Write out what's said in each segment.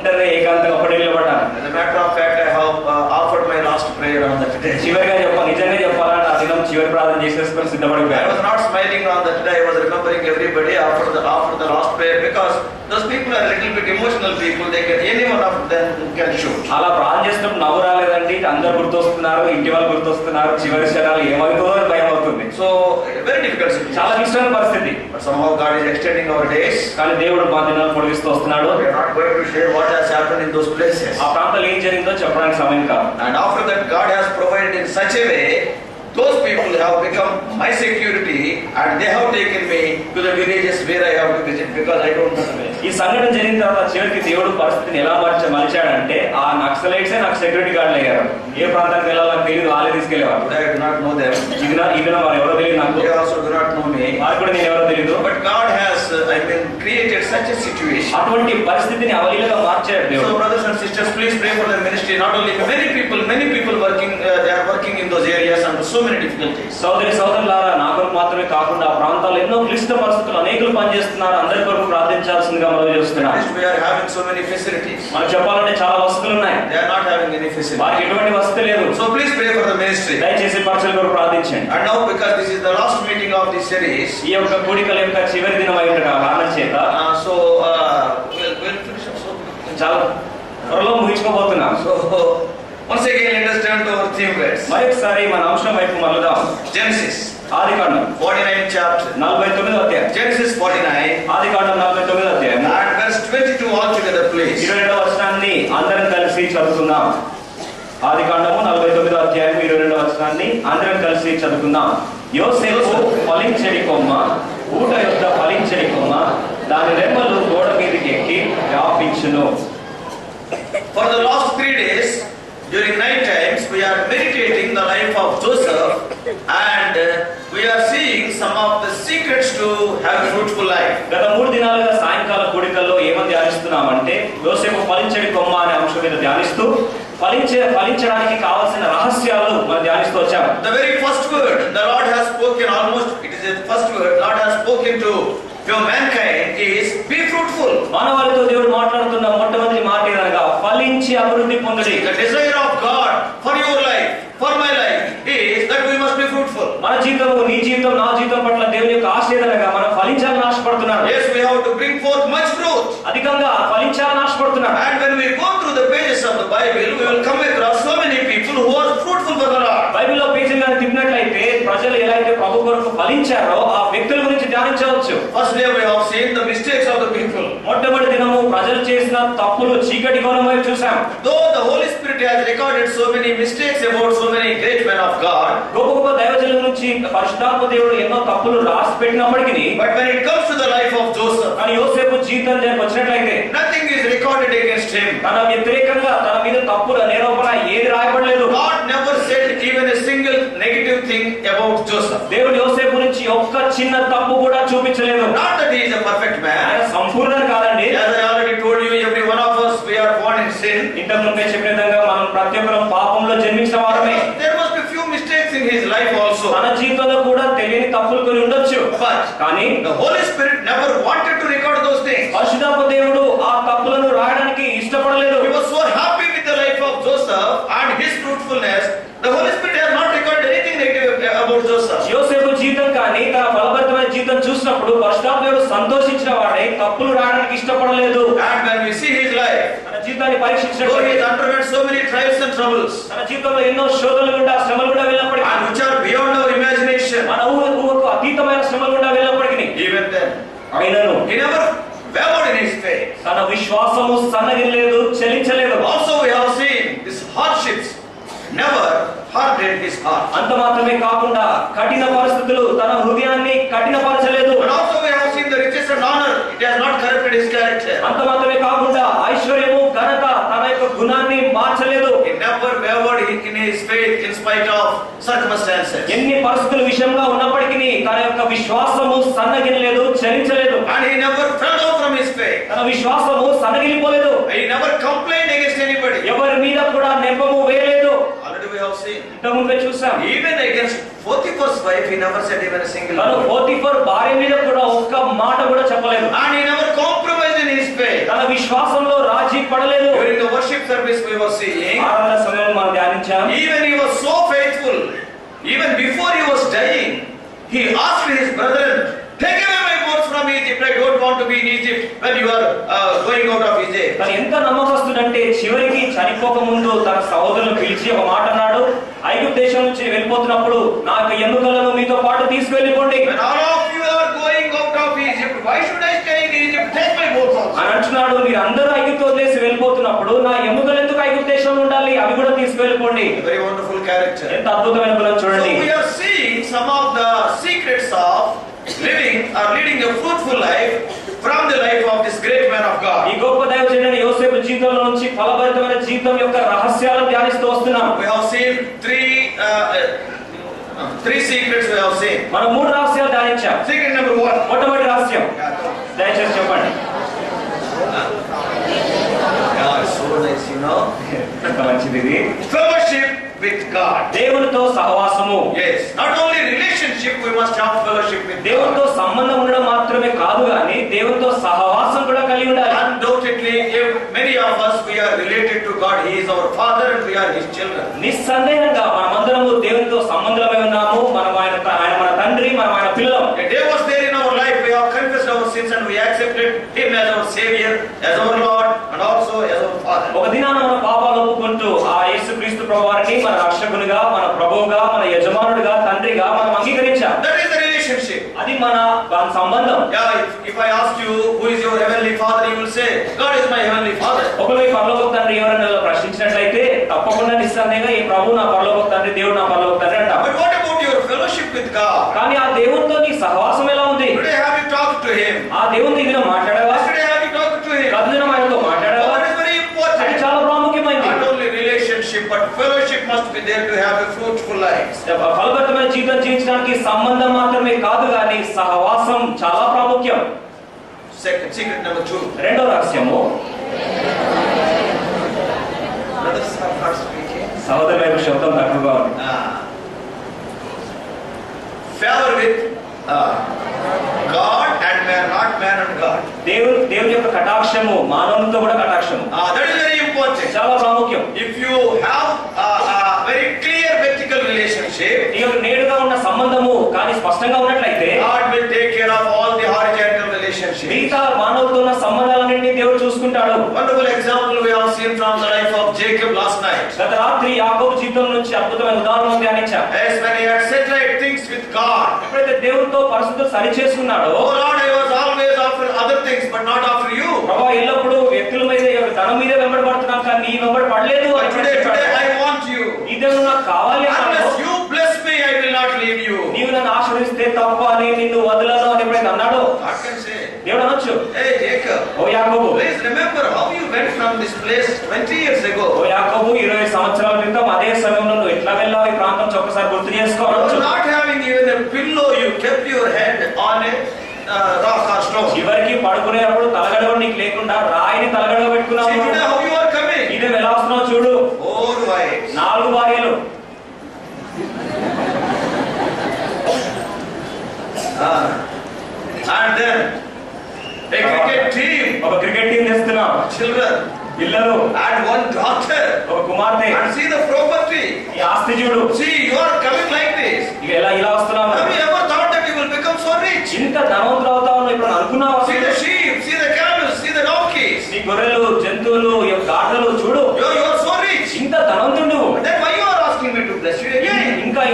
ఏకాంతంగా ఒకటే నిలబడ్డాను. As a matter of fact, I have offered my last prayer on that day. చివరిగా నిజంగా చెప్పాలంటే ఆ దినం చివరి ప్రార్థన చేసేసుకొని I సిద్ధపడిపోయాను. was not smiling on that day. I was remembering everybody after the last prayer, because those people are a little bit emotional people. They can, any one of them can shoot. అలా ప్రార్థన చేసినప్పుడు నవ్వు రాలేదండి. అందరు గుర్తొస్తున్నారు, ఇంటి వాళ్ళు గుర్తొస్తున్నారు. చివరి క్షణాలు ఏమవుతుందో అని భయం అవుతుంది. So very difficult situation. చాలా క్లిష్టమైన పరిస్థితి. But somehow God is extending our days. కానీ దేవుడు మా దినాలు పొడిగిస్తూ వస్తున్నాడు. We are not going to share what has happened in those places. ఆ ప్రాంతాలు ఏం జరిగిందో చెప్పడానికి సమయం కాదు. And after that, God has provided in such a way, those people have become my security, and they have taken me to the villages where I have to visit, because I don't know the way. ఈ సంఘటన జరిగిన తర్వాత చివరికి దేవుడు పరిస్థితిని ఎలా మలిచాడంటే ఆ నక్సలైట్సే నాకు సెక్యూరిటీ గార్డులు అయ్యారు. ఏ ప్రాంతానికి వెళ్ళాలో నాకు తెలియదు, వాళ్ళే తీసుకెళ్లేవారు. I do not know them. ఇది వారు ఎవరో తెలియదు నాకు. They also do not know me. వారు కూడా నేను ఎవరో తెలియదు. But God has, created such a situation. అటువంటి పరిస్థితిని అవలీలగా మార్చాడు దేవుడు. So brothers and sisters, please pray for the ministry. Not only many people working, they are working in those areas under so many difficulties. సోదరులారా, నా కొరకు మాత్రమే కాకుండా ఆ ప్రాంతాల్లో ఎన్నో క్లిష్ట పరిస్థితులు అనేకులు పనిచేస్తున్నారు. అందరి కొరకు ప్రార్థించాల్సిందిగా మనం చేస్తున్నాం. We are having so many facilities. మనం చెప్పాలంటే చాలా వసతులు ఉన్నాయి. They are not having any facilities. వారికి ఎటువంటి వసతి లేదు. So please pray for the ministry. దయచేసి పరిచయం కొరకు ప్రార్థించండి. And now, because this is the last meeting of this series, ఈ యొక్క కూడికల యొక్క చివరి దినం అయిన కారణం చేత we'll finish up. So చాలా త్వరలో ముగించుకోబోతున్నాం. So once again, let us turn to our theme verse. మరొకసారి మన అంశం వైపు మళ్ళుదాం. Genesis ఆదికాండం 49 chapter. 49వ అధ్యాయం. Genesis 49 ఆదికాండం 49వ అధ్యాయం and verse 22 all together, please. 22వ వచనాన్ని అందరం కలిసి చదువుకుందాం. ఆదికాండము 49వ అధ్యాయం 22వ వచనాన్ని అందరం కలిసి చదువుకుందాం. యోసేపు ఫలించడి కొమ్మ, ఊట యొక్క ఫలించడి కొమ్మ, దాని రెమ్మలు గోడ మీదకి ఎక్కి వ్యాపించును. For the last 3 days, during night times, we are meditating the life of Joseph, and we are seeing some of the secrets to have a fruitful life. గత 3 దినాలుగా సాయంకాల కూడికల్లో ఏమని ధ్యానిస్తున్నామంటే యోసేపు ఫలించడి కొమ్మ అనే అంశం మీద ధ్యానిస్తూ ఫలించడానికి కావాల్సిన రహస్యాలు మనం ధ్యానిస్తూ వచ్చాము. The very first word the Lord has spoken, almost it is the first word Lord has spoken to mankind is be fruitful. మానవాళితో దేవుడు మాట్లాడుతున్న మొట్టమొదటి మాట ఏదనగా ఫలించి అభివృద్ధి పొందుడి. The desire of God for your life, for my life, is that we must be fruitful. మన జీవితము, నీ జీవితం, నా జీవితం పట్ల దేవుని యొక్క ఆశ ఏదనగా మనం ఫలించాలని ఆశపడుతున్నాడు. Yes, we have to bring forth much fruit. అధికంగా ఫలించాలని ఆశపడుతున్నాడు. And when we go through the pages of the Bible, we will come across so many people who are fruitful for the Lord. బైబిల్లో పేజీలను తిప్పినట్లయితే ప్రజలు ఎలా అయితే ప్రభు కొరకు ఫలించారో ఆ వ్యక్తుల గురించి ధ్యానించవచ్చు. First day we have seen the mistakes of the people. మొట్టమొదటి దినము ప్రజలు చేసిన తప్పులు, చీకటి కోణం వైపు చూసాం. Though the Holy Spirit has recorded so many mistakes about so many great men of God, గొప్ప గొప్ప దైవజనుల నుంచి పరిశుద్ధాత్మ దేవుడు ఎన్నో తప్పులు రాసి పెట్టినప్పటికీ, but when it comes to the life of Joseph, కానీ యోసేపు జీవితం వచ్చినట్లయితే nothing is recorded against him. తన వ్యతిరేకంగా తన మీద తప్పుల నిరూపణ ఏది రాయబడలేదు. God never said even a single negative thing about Joseph. దేవుడు యోసేపు నుంచి ఒక్క చిన్న తప్పు కూడా చూపించలేదు. Not that he is a perfect man. ఆయన సంపూర్ణుడు కాదండి. As I already told you, every one of us, we are born in sin. ఇంతకు ముందే చెప్పిన విధంగా మనం ప్రతి ఒక్కరం పాపంలో జన్మించిన వారమే. There must be few mistakes in his life also. తన జీవితంలో కూడా తెలియని తప్పులు కొన్ని ఉండొచ్చు. But కానీ the Holy Spirit never wanted to record those things. పరిశుద్ధాత్మ దేవుడు ఆ తప్పులను రాయడానికి ఇష్టపడలేదు. He was so happy with the life of Joseph and his fruitfulness. The Holy Spirit has not recorded anything negative about Joseph. యోసేపు జీవితం కానీ తన ఫలభరితమైన జీవితం చూసినప్పుడు పరిశుద్ధాత్మ దేవుడు సంతోషించిన వాడే తప్పులు రాయడానికి ఇష్టపడలేదు. And when we see his life, తన జీవితాన్ని though పరీక్షించినప్పుడు he has underwent so many trials and troubles, తన జీవితంలో ఎన్నో శోధనలు గుండా, శ్రమలు గుండా వెళ్ళినప్పటికీ, and which are beyond our imagination, మన ఊహకు అతీతమైన శ్రమలు గుండా వెళ్ళినప్పటికీ, even then, ఆయనను he never wavered in his faith. తన విశ్వాసము సన్నగిల్లలేదు, చలించలేదు. Also we have seen these hardships never hardened his heart. అంత మాత్రమే కాకుండా కఠిన పరిస్థితులు తన హృదయాన్ని కఠినపరచలేదు. And also we have seen the riches and honor, it has not corrupted his character. అంత మాత్రమే కాకుండా ఐశ్వర్యము, ఘనత తన యొక్క గుణాన్ని మార్చలేదు. He never wavered in his faith in spite of circumstances. ఎన్ని పరిస్థితుల విషయంగా ఉన్నప్పటికీ తన యొక్క విశ్వాసము సన్నగిల్లలేదు, చలించలేదు. And he never fell down from his faith. తన విశ్వాసము సన్నగిలిపోలేదు. He never complained against anybody. ఎవరి మీద కూడా నెపము వేయలేదు. Already we have seen. ఇంతకు ముందే చూసాం. Even against Potiphar's wife, he never said even a single తను word. పోతిఫర్ భార్య మీద కూడా ఒక్క మాట కూడా చెప్పలేదు. And he never compromised in his faith. తన విశ్వాసంలో రాజీ పడలేదు. During the worship service we were seeing, ఆరాధన సమయంలో మనం ధ్యానించాం. even he was so faithful, even before he was dying, he asked his brethren, take away my bones from Egypt. I don't want to be in Egypt when you are going out of Egypt. తను ఎంత నమ్మకస్తుడంటే చివరికి చనిపోక ముందు తన సహోదరులను పిలిచి ఒక మాట అన్నాడు, ఐగుప్తు దేశం నుంచి వెళ్ళిపోతున్నప్పుడు నాకు ఎముకలను మీతో పాటు తీసుకెళ్ళిపోండి When all of you are going out of Egypt, why should I stay in Egypt? Take my bones also. అని అంటున్నాడు. మీరు అందరూ ఐగుప్తు వదిలేసి వెళ్ళిపోతున్నప్పుడు నా ఎముకలు ఎందుకు ఐగుప్తు దేశంలో ఉండాలి, అవి కూడా తీసుకెళ్ళిపోండి. Very wonderful character. ఎంత అద్భుతమైన గుణం So చూడండి. we are seeing some of the secrets of living or leading a fruitful life from the life of this great man of God. ఈ గొప్ప దైవజనుడైన యోసేపు జీవితంలో నుంచి ఫలభరితమైన జీవితం యొక్క రహస్యాలను ధ్యానిస్తూ వస్తున్నాం. We have seen three secrets we have seen. మనం 3 రహస్యాలు ధ్యానించాం. Secret number 1. మొట్టమొదటి రహస్యం దయచేసి చెప్పండి. Yeah, it's so nice, you know. ఎంత మంచిది ఇది. Fellowship with God. దేవునితో సహవాసము. Yes, not only relationship, we must have fellowship with దేవునితో God. సంబంధం ఉండడం మాత్రమే కాదు కానీ దేవునితో సహవాసం కూడా కలిగి ఉండాలి. Undoubtedly, if many of us we are related to God, He is our Father and we are His children. నిస్సందేహంగా మనమందరము దేవునితో సంబంధమై ఉన్నాము. ఆయన మన తండ్రి, మనం ఆయన పిల్లలం. A day was there in our life, we have confessed our sins and we accepted Him as our Savior, as our Lord and also as our Father. ఒక దినాన మన పాపాలు ఒప్పుకుంటూ ఆ యేసుక్రీస్తు ప్రభువారిని మన రక్షకునిగా, మన ప్రభువుగా, మన యజమానుడిగా, తండ్రిగా మనం అంగీకరించాం. That is the relationship. అది మన సంబంధం. Yeah, if I ask you who is your heavenly Father, you will say God is my heavenly Father. ఒకవేళ ఈ పరలోక తండ్రి ఎవరైనా ప్రశ్నించినట్లయితే తప్పకుండా నిస్సందేహంగా ఈ ప్రభు నా పరలోక తండ్రి, దేవుడు నా పరలోక తండ్రి అంటాం. But what about your fellowship with God? కానీ ఆ దేవునితో నీ సహవాసం ఎలా ఉంది? Today have you talked to Him? ఆ దేవుని దిన మాట్లాడావా? Yesterday have you talked to Him? గతదినం ఆయనతో మాట్లాడావా? That is very అది important. చాలా ప్రాముఖ్యమైనది. Not only relationship, but fellowship must be there to have a fruitful life. ఫలభరితమైన జీవితం జీవించడానికి సంబంధం మాత్రమే కాదు కానీ సహవాసం చాలా ప్రాముఖ్యం. Secret number 2. రెండో రహస్యము Brothers are not speaking. సహోదరుల యొక్క శబ్దం తక్కువగా ఉంది. Favor with God and man, not man and God. దేవుని యొక్క కటాక్షము మానవునితో కూడా కటాక్షము. That is very important. చాలా ప్రాముఖ్యం. If you have a very clear vertical relationship, ఈ యొక్క నేరుగా ఉన్న సంబంధము కానీ స్పష్టంగా ఉన్నట్లయితే God will take care of all the horizontal relationships. మిగతా మానవులతో ఉన్న సంబంధాలన్నింటినీ దేవుడు చూసుకుంటాడు. Wonderful example we have seen from the life of Jacob last night. గత రాత్రి యాకోబు జీవితం నుంచి అద్భుతమైన ఉదాహరణను ధ్యానించాం. As when he had set right things with God. ఎప్పుడైతే దేవునితో పరిస్థితులు సరి చేసుకున్నాడో, Oh Lord, I was always after other things, but not after you. ప్రభువా ఎల్లప్పుడూ వ్యక్తుల మీద ధనం మీద వెంబడబడుతున్నాం కానీ నీ వెంబడపడలేదు But అని today చెప్పాడు. I want you. ఇదే నాకు కావాలి అన్నాడు. Unless you bless me, I will not leave you. నీవు నన్ను ఆశీర్వదిస్తే తప్ప నేను నిన్ను వదలను అని ఎప్పుడైతే అన్నాడో God can say, దేవుడు అనొచ్చు, hey Jacob, ఓ యాకోబు, please remember how you went from this place 20 years oh ago. యాకోబు 20 సంవత్సరాల క్రితం అదే సమయంలో నువ్వు ఎట్లా వెళ్ళావు ఈ ప్రాంతం ఒక్కసారి గుర్తు You చేసుకోవచ్చు. were not having even a pillow, you kept your head on a rock or stone. చివరికి పడుకునేటప్పుడు తలగడవ నీకు లేకుండా రాయిని తలగడవ పెట్టుకున్నావు. See today how you are coming. ఇదే ఎలా వస్తున్నావు చూడు. 4 wives. 4 భార్యలు. And then a cricket team, ఒక క్రికెట్ టీం తెస్తున్నావు. children, పిల్లలు, and 1 daughter. ఒక కుమార్తె. And see the property. ఈ ఆస్తి చూడు. See, you are coming like this. ఇక ఇలా వస్తున్నావు. Have you ever thought that you will become so rich? ఇంత ధనవంతులు అవుతావు ఇప్పుడు అనుకున్నావా? See the sheep, see the camels, see the donkeys. నీ గొర్రెలు, జంతువులు, గాడిదలు చూడు. You are so rich. ఇంత ధనవంతుడు నువ్వు. Then why you are asking me to bless you again?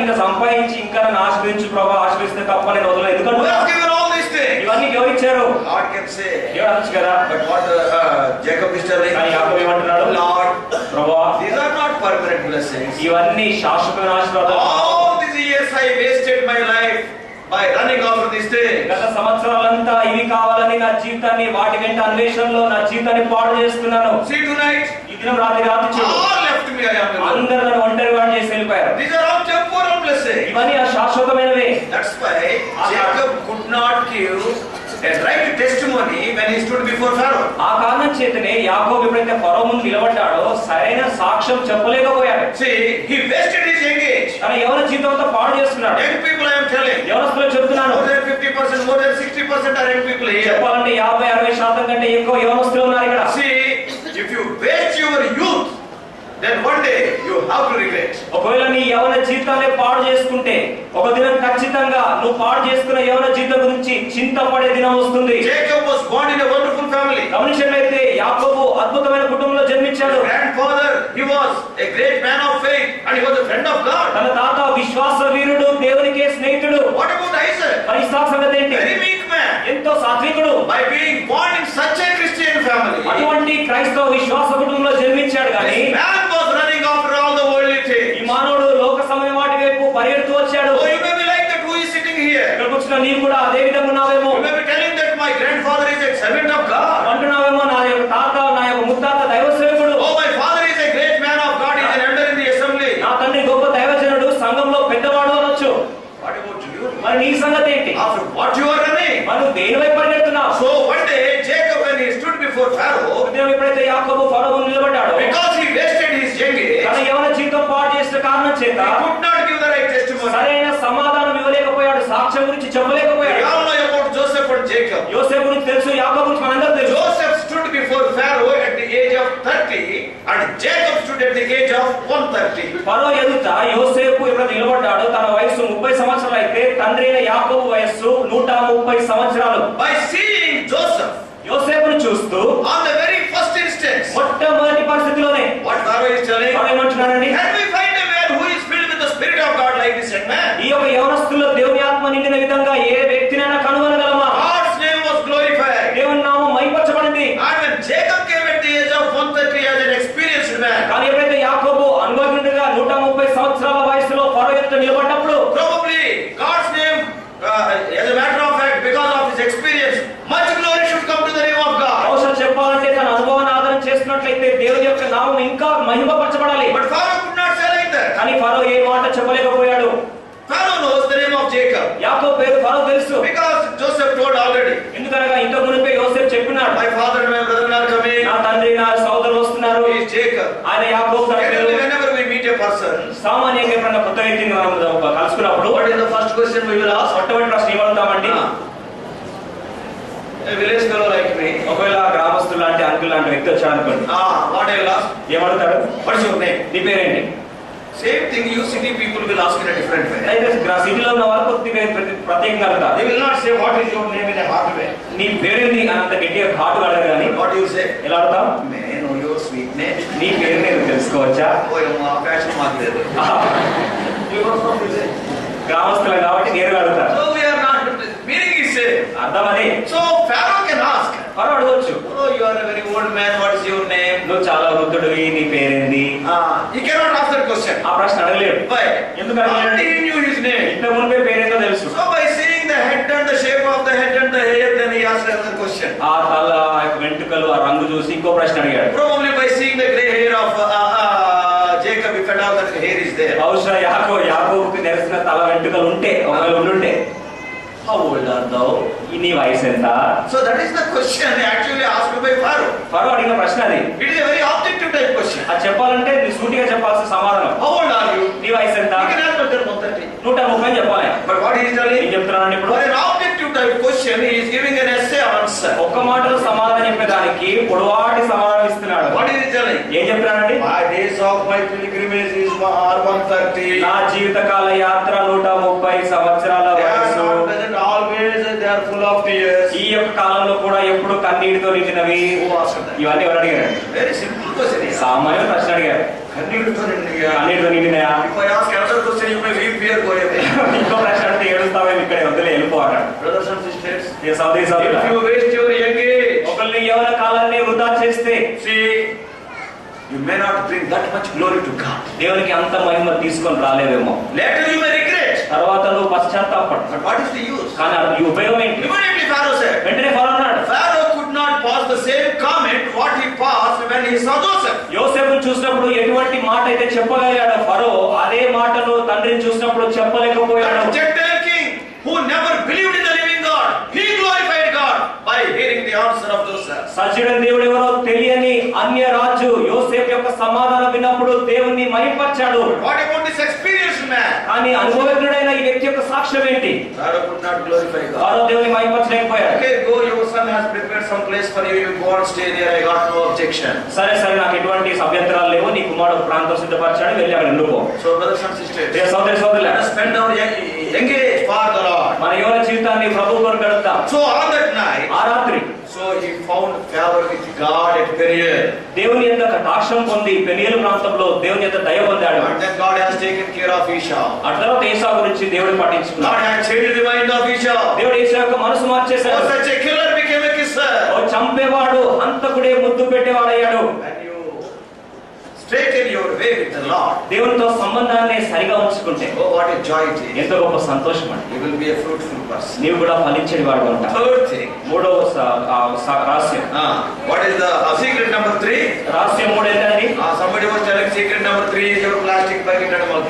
ఇంకా సంపాదించి ఇంకా నన్ను ఆశీర్వదించు ప్రభు, ఆశీర్వదిస్తే తప్ప నేను వదలను. Who ఎందుకంటే has given all these things? ఇవన్నీ ఎవరు ఇచ్చారు? God can say. దేవుడు అనొచ్చు కదా. But what Jacob is telling? కానీ యాకోబు ఏమంటున్నాడు? Lord, ప్రభువా, these are not permanent blessings. ఇవన్నీ శాశ్వతమైన ఆశీర్వాదాలు. All these years I wasted my life by running after these things. గత సంవత్సరాలంతా ఇవి కావాలని నా జీవితాన్ని వాటి వెంట అన్వేషణలో నా జీవితాన్ని పాడు చేసుకున్నాను. See tonight, ఈ దినం రాత్రి చూడు, all left me, I am alone. అందరూ నన్ను ఒంటరి వాడు చేసి వెళ్ళిపోయారు. These are all temporal blessings. ఇవన్నీ శాశ్వతమైనవే. That's why Jacob could not give a right testimony when he stood before Pharaoh. ఆ కారణం చేతనే యాకోబు ఎప్పుడైతే ఫరో ముందు నిలబడ్డాడో సరైన సాక్ష్యం చెప్పలేకపోయాడు. See, he wasted his young age. తన యవన జీవితంతో పాడు చేసుకున్నాడు. Young people I am telling. యవనస్తులకు చెప్తున్నాను. More than 50%, more than 60% are young people here. చెప్పాలంటే 50-60% కంటే ఎక్కువ యవనస్తులు ఉన్నారు ఇక్కడ. See, if you waste your youth, then one day you have to regret. ఒకవేళ నీ యవన జీవితాన్ని పాడు చేసుకుంటే ఒక దినం ఖచ్చితంగా నువ్వు పాడు చేసుకున్న యవన జీవితం గురించి చింతపడే దినం వస్తుంది. Jacob was born in a wonderful family. గమనించినట్లయితే యాకోబు అద్భుతమైన కుటుంబంలో జన్మించాడు. Grandfather, he was a great man of faith and he was a friend of God. తన తాత విశ్వాస వీరుడు, దేవునికే స్నేహితుడు. What about Isaac? మరి ఇస్సాకు సంగతి ఏంటి? Very weak man. ఎంతో సాత్వికుడు. By being born in such a Christian family, అటువంటి క్రైస్తవ విశ్వాస కుటుంబంలో జన్మించాడు కానీ this man was running after all the worldly ఈ things. మానవుడు లోక సమయం వాటి వైపు పరిగెడుతూ వచ్చాడు. Oh, you may be like that who is sitting here. ఇక్కడ కూర్చున్న నీవు కూడా అదే విధంగా ఉన్నావేమో. You may be telling that my grandfather is a servant of God. అంటున్నావేమో నా యొక్క తాత, నా యొక్క ముత్తాత దైవ సేవకుడు. Oh, my father is a great man of God. He is an elder in the assembly. నా తండ్రి గొప్ప దైవజనుడు, సంఘంలో పెద్దవాడు అనొచ్చు. What about you? మరి నీ సంగతి ఏంటి? After what you are running? మనం దేని వైపు పరిగెడుతున్నావు? So one day Jacob, when he stood before Pharaoh, ఉదయం ఎప్పుడైతే యాకోబు ఫరో ముందు నిలబడ్డాడో because he wasted his young తన age, యవన జీవితం పాడు చేసిన కారణం చేత he could not give the right testimony. సరైన సమాధానం ఇవ్వలేకపోయాడు, సాక్ష్యం గురించి We చెప్పలేకపోయాడు. all know about Joseph and Jacob. యోసేపు గురించి తెలుసు, యాకోబు గురించి మనందరికీ తెలుసు. Joseph stood before Pharaoh at the age of 30 and Jacob stood at the age of 130. ఫరో ఎదుట యోసేపు ఎప్పుడైతే నిలబడ్డాడో తన వయసు 30 సంవత్సరాలు అయితే తండ్రి అయిన యాకోబు వయస్సు 130 సంవత్సరాలు. By seeing Joseph యోసేపును చూస్తూ on the very first instance, మొట్టమొదటి పరిస్థితిలోనే what Pharaoh is telling, Pharaoh ఏమంటున్నాడండి? can we find a man who is filled with the Spirit of God like this young man? ఈ యొక్క యవనస్తుల్లో దేవుని ఆత్మ నిండిన విధంగా ఏ వ్యక్తినైనా కనుగొనగలమా? God's name was glorified. దేవుని నామం మహిమపరచబడింది. And when Jacob came at the age of 130 as an experienced man, కానీ ఎప్పుడైతే యాకోబు అనుభవజ్ఞుడిగా 130 సంవత్సరాల వయసులో ఫరో ఎదుట నిలబడ్డప్పుడు probably God's name, as a matter of fact, because of his experience, much glory should come to the name of God. బహుశా చెప్పాలంటే తన అనుభవాన్ని ఆధారం చేస్తున్నట్లయితే దేవుని యొక్క నామం ఇంకా మహిమపరచబడాలి. But Pharaoh could not say like that. కానీ ఫరో ఏ మాట చెప్పలేకపోయాడు. Pharaoh knows the name of Jacob యాకోబు పేరు ఫరో తెలుసు. because Joseph told already. ఎందుకనగా ఇంతకు మునిపే యోసేపు చెప్పినాడు, My father and my brother are coming. నా తండ్రి నా సోదరులు వస్తున్నారు. He is Jacob. ఆయన యాకోబు తన పేరు. Generally, whenever we meet a person, సామాన్యంగా ఎప్పుడైనా కొత్త వ్యక్తిని మనం కలుసుకున్నప్పుడు what is the first question we will ask? మొట్టమొదటి ప్రశ్న ఏమడుగుతామండి? A village fellow like me. ఒకవేళ గ్రామస్తులు లాంటి అంకుల్ లాంటి వ్యక్తి వచ్చాడు అనుకోండి, What I will ask? ఏమడుగుతాడు? What is your name? నీ పేరేంటి? Same thing you city people will ask in a different way. అయితే సిటీలో ఉన్న వాళ్ళు కొద్దిగా ప్రత్యేకంగా అడుగుతారు. They will not say what is your name in a hard way. నీ పేరేంటి అని అంత గట్టిగా ఘాటు అడగరు కానీ What do you say? ఎలా అడుగుతాం? May I know your sweet name? నీ పేరు నేను తెలుసుకోవచ్చా? Oh, your fashion market. You are from village. గ్రామస్తులు కాబట్టి నేరుగా అడుగుతారు. So we are not. Meaning is same. అర్థం అది. So Pharaoh can ask. ఫరో అడగవచ్చు, Oh, you are a very old man. What is your name? నువ్వు చాలా వృద్ధుడివి, నీ పేరేంటి? He cannot ask that question. ఆ ప్రశ్న అడగలేడు. Why? ఎందుకు అడగలేడు? Already he knew his name. ఇంత మునిపే పేరేంటో తెలుసు. So by seeing the head and the shape of the head and the hair, then he asked another question. ఆ తల, ఆ యొక్క వెంట్రుకలు, ఆ రంగు చూసి ఇంకో ప్రశ్న అడిగాడు. Probably by seeing the grey hair of Jacob, if at all that hair is there. బహుశా యాకోబుకి నెరసిన తల వెంట్రుకలు ఉంటే, ఒకవేళ ఉండుంటే, How old are thou? నీ వయసు ఎంత? So that is the question actually asked by Pharaoh. ఫరో అడిగిన ప్రశ్న అది. It is a very objective type question. అది చెప్పాలంటే నీ సూటిగా చెప్పాల్సిన సమాధానం. How old are you? నీ వయసు ఎంత? You can answer that 130. 130 చెప్పాలి. But what he is ఏం telling? చెప్తున్నాను ఇప్పుడు? For an objective type question, he is giving an essay answer. ఒక్క మాటలో సమాధానం చెప్పేదానికి పొడవాటి సమాధానం ఇస్తున్నాడు. What is he telling? ఏం చెప్తున్నాడండి? My days of my pilgrimage are 130. నా జీవితకాల యాత్ర 130 సంవత్సరాల They are వయసు. not present always, they are full of tears. ఈ యొక్క కాలంలో కూడా ఎప్పుడు కన్నీటితో నిండినవి. Who asked that? ఇవన్నీ ఎవరు అడిగారు? Very simple question. సామాన్య ప్రశ్న అడిగారు. కన్నీటితో నిండినయా? If I ask another question, you may weep here, go away. ఇంకో ప్రశ్న అంటే ఏడుస్తావేమి, ఇక్కడే వదిలే వెళ్ళిపోవాలి. Brothers and sisters, ఈ సోదరి if సోదరులా, you waste your young age, ఒకరిని యవన కాలాన్ని వృధా చేస్తే see, you may not bring that much glory to God. దేవునికి అంత మహిమ తీసుకొని రాలేవేమో. Later you may regret. తర్వాత నువ్వు పశ్చాత్తాపడు. But what is the use? కానీ అది ఉపయోగం ఏంటి? Immediately Pharaoh said. వెంటనే ఫరో అన్నాడు, Pharaoh could not pass the same comment what he passed when he saw Joseph. యోసేపును చూసినప్పుడు ఎటువంటి మాట అయితే చెప్పగలిగాడో ఫరో, అదే మాటను తండ్రిని చూసినప్పుడు చెప్పలేకపోయాడు. That Gentile king who never believed in the living God, he glorified God. by hearing the answer of Joseph. సజీవుడైన దేవుడు ఎవరో తెలియని అన్య రాజు యోసేపు యొక్క సమాధానం విన్నప్పుడు దేవుణ్ణి మహిమపరిచాడు. What about this experienced man? కానీ అనుభవజ్ఞుడైన ఈ వ్యక్తి యొక్క సాక్ష్యం ఏంటి? Pharaoh could not glorify God. వారు దేవుని మహిమపరచలేకపోయారు. Okay, go, your son has prepared some place for you. You go and stay there. I got no objection. సరే సరే, నాకు ఎటువంటి అభ్యంతరాలు లేవు, నీ కుమారుడు ఒక ప్రాంతం సిద్ధపరచాడు, వెళ్ళి అక్కడ ఉండిపో. So, brothers and sisters, ప్రియ సోదరి సోదరులారా, let us spend our engage for the Lord. మన యువన జీవితాన్ని ప్రభు కొరకు గడుపుతాం. So on that night, ఆ రాత్రి so he found favor with God at Peniel. దేవుని యొక్క కటాక్షం పొంది పెనియేలు ప్రాంతంలో దేవుని యొక్క దయ పొందాడు. And then God has taken care of Esau. ఆ తర్వాత ఏసా గురించి దేవుడు పట్టించుకున్నాడు. God had changed the mind of Esau. దేవుడు ఏసా యొక్క మనసు Oh, మార్చేశాడు. such a killer became a kisser. ఓ చంపేవాడు హంతకుడే ముద్దు పెట్టేవాడయ్యాడు. When you straighten your way with the Lord, దేవునితో సంబంధాన్ని సరిగా ఉంచుకుంటే oh, what a joy it is. ఎంతో గొప్ప సంతోషం అండి. You will be a fruitful person. నీవు కూడా ఫలించేది వాడు ఉంటావు. Third thing, మూడవ రహస్యం, what is the secret number 3? రహస్యం మూడు ఏంటండి? Somebody was telling secret number 3 is your plastic bucket and mug.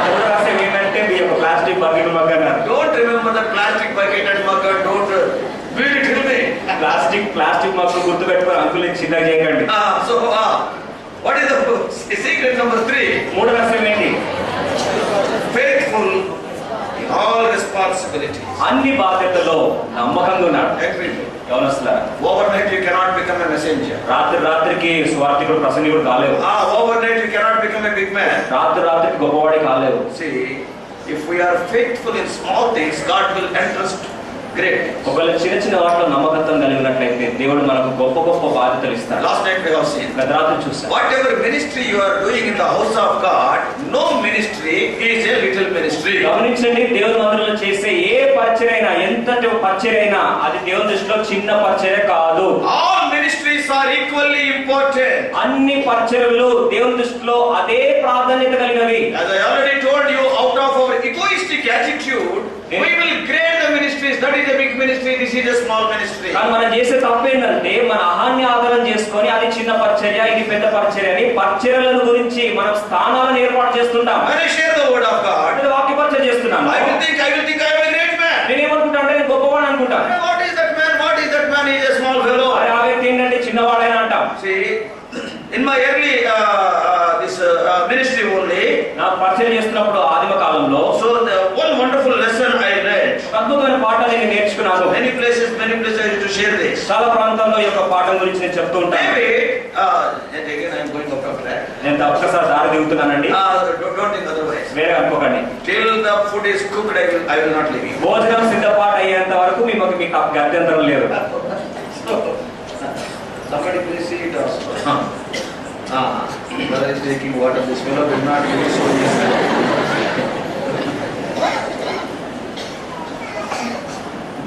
మూడో రహస్యం ఏంటంటే మీ యొక్క ప్లాస్టిక్ బకెట్ మగ్ అన్నారు. Don't remember the plastic bucket and mug. Don't read it till me. Plastic mug గుర్తు పెట్టుకొని అంకులు చిన్నగా చేయకండి. So, what is the secret number 3? మూడో రహస్యం ఏంటి? Faithful in all responsibilities. అన్ని బాధ్యతల్లో నమ్మకంగా ఉన్నాడు. Agree. యవనస్తులారా, Overnight you cannot become a messenger. రాత్రికి స్వార్థికుడు ప్రసంగికుడు కాలేవు. Overnight you cannot become a big man. రాత్రికి గొప్పవాడి కాలేవు. See, if we are faithful in small things, God will entrust great. ఒకవేళ చిన్న చిన్న వాటిలో నమ్మకత్వం కలిగినట్లయితే దేవుడు మనకు గొప్ప గొప్ప బాధ్యతలు ఇస్తాడు. Last night we have seen. గత రాత్రి చూసాం. Whatever ministry you are doing in the house of God, no ministry is a little ministry. గమనించండి, దేవుని మందిరంలో చేసే ఏ పరిచర్యైనా, ఎంతటి పరిచర్యైనా అది దేవుని దృష్టిలో చిన్న పరిచర్య కాదు. All ministries are equally important. అన్ని పరిచర్యలు దేవుని దృష్టిలో అదే ప్రాధాన్యత కలిగినవి. As I already told you, out of our egoistic attitude, we will grade the ministries. That is a big ministry, this is a small ministry. కానీ మనం చేసే తప్పేంటంటే మన అహాన్ని ఆధారం చేసుకొని అది చిన్న పరిచర్య, ఇది పెద్ద పరిచర్య అని పరిచర్యల గురించి మనం స్థానాలను ఏర్పాటు చేస్తుంటాం. When I share the word of God, అంటే వాక్య పరిచర్య చేస్తున్నాను. I will think I am a great man. నేనేమనుకుంటా అంటే నేను గొప్పవాడు అనుకుంటాను. What is that man? What is that man? He is a small fellow. అరే ఆ వ్యక్తి ఏంటంటే చిన్నవాడైనా అంటాం. See, in my early ministry only, నాకు పరిచయం చేస్తున్నప్పుడు ఆదిమ కాలంలో so the one wonderful lesson I read. అద్భుతమైన పాఠాలు నేను నేర్చుకున్నాను. Many places I used to share this. చాలా ప్రాంతాల్లో ఈ యొక్క పాఠం గురించి నేను చెప్తూ ఉంటాను. Maybe, and again I am going out of track. నేను ఒక్కసారి దారి దిగుతున్నానండి. Don't think otherwise. వేరే అనుకోకండి. Till the food is cooked, I will not leave you. భోజనం సిద్ధపాటు అయ్యేంత వరకు మీకు గత్యంతరం లేదు. Somebody please see it also. Brother is taking water. This fellow will not do so easily.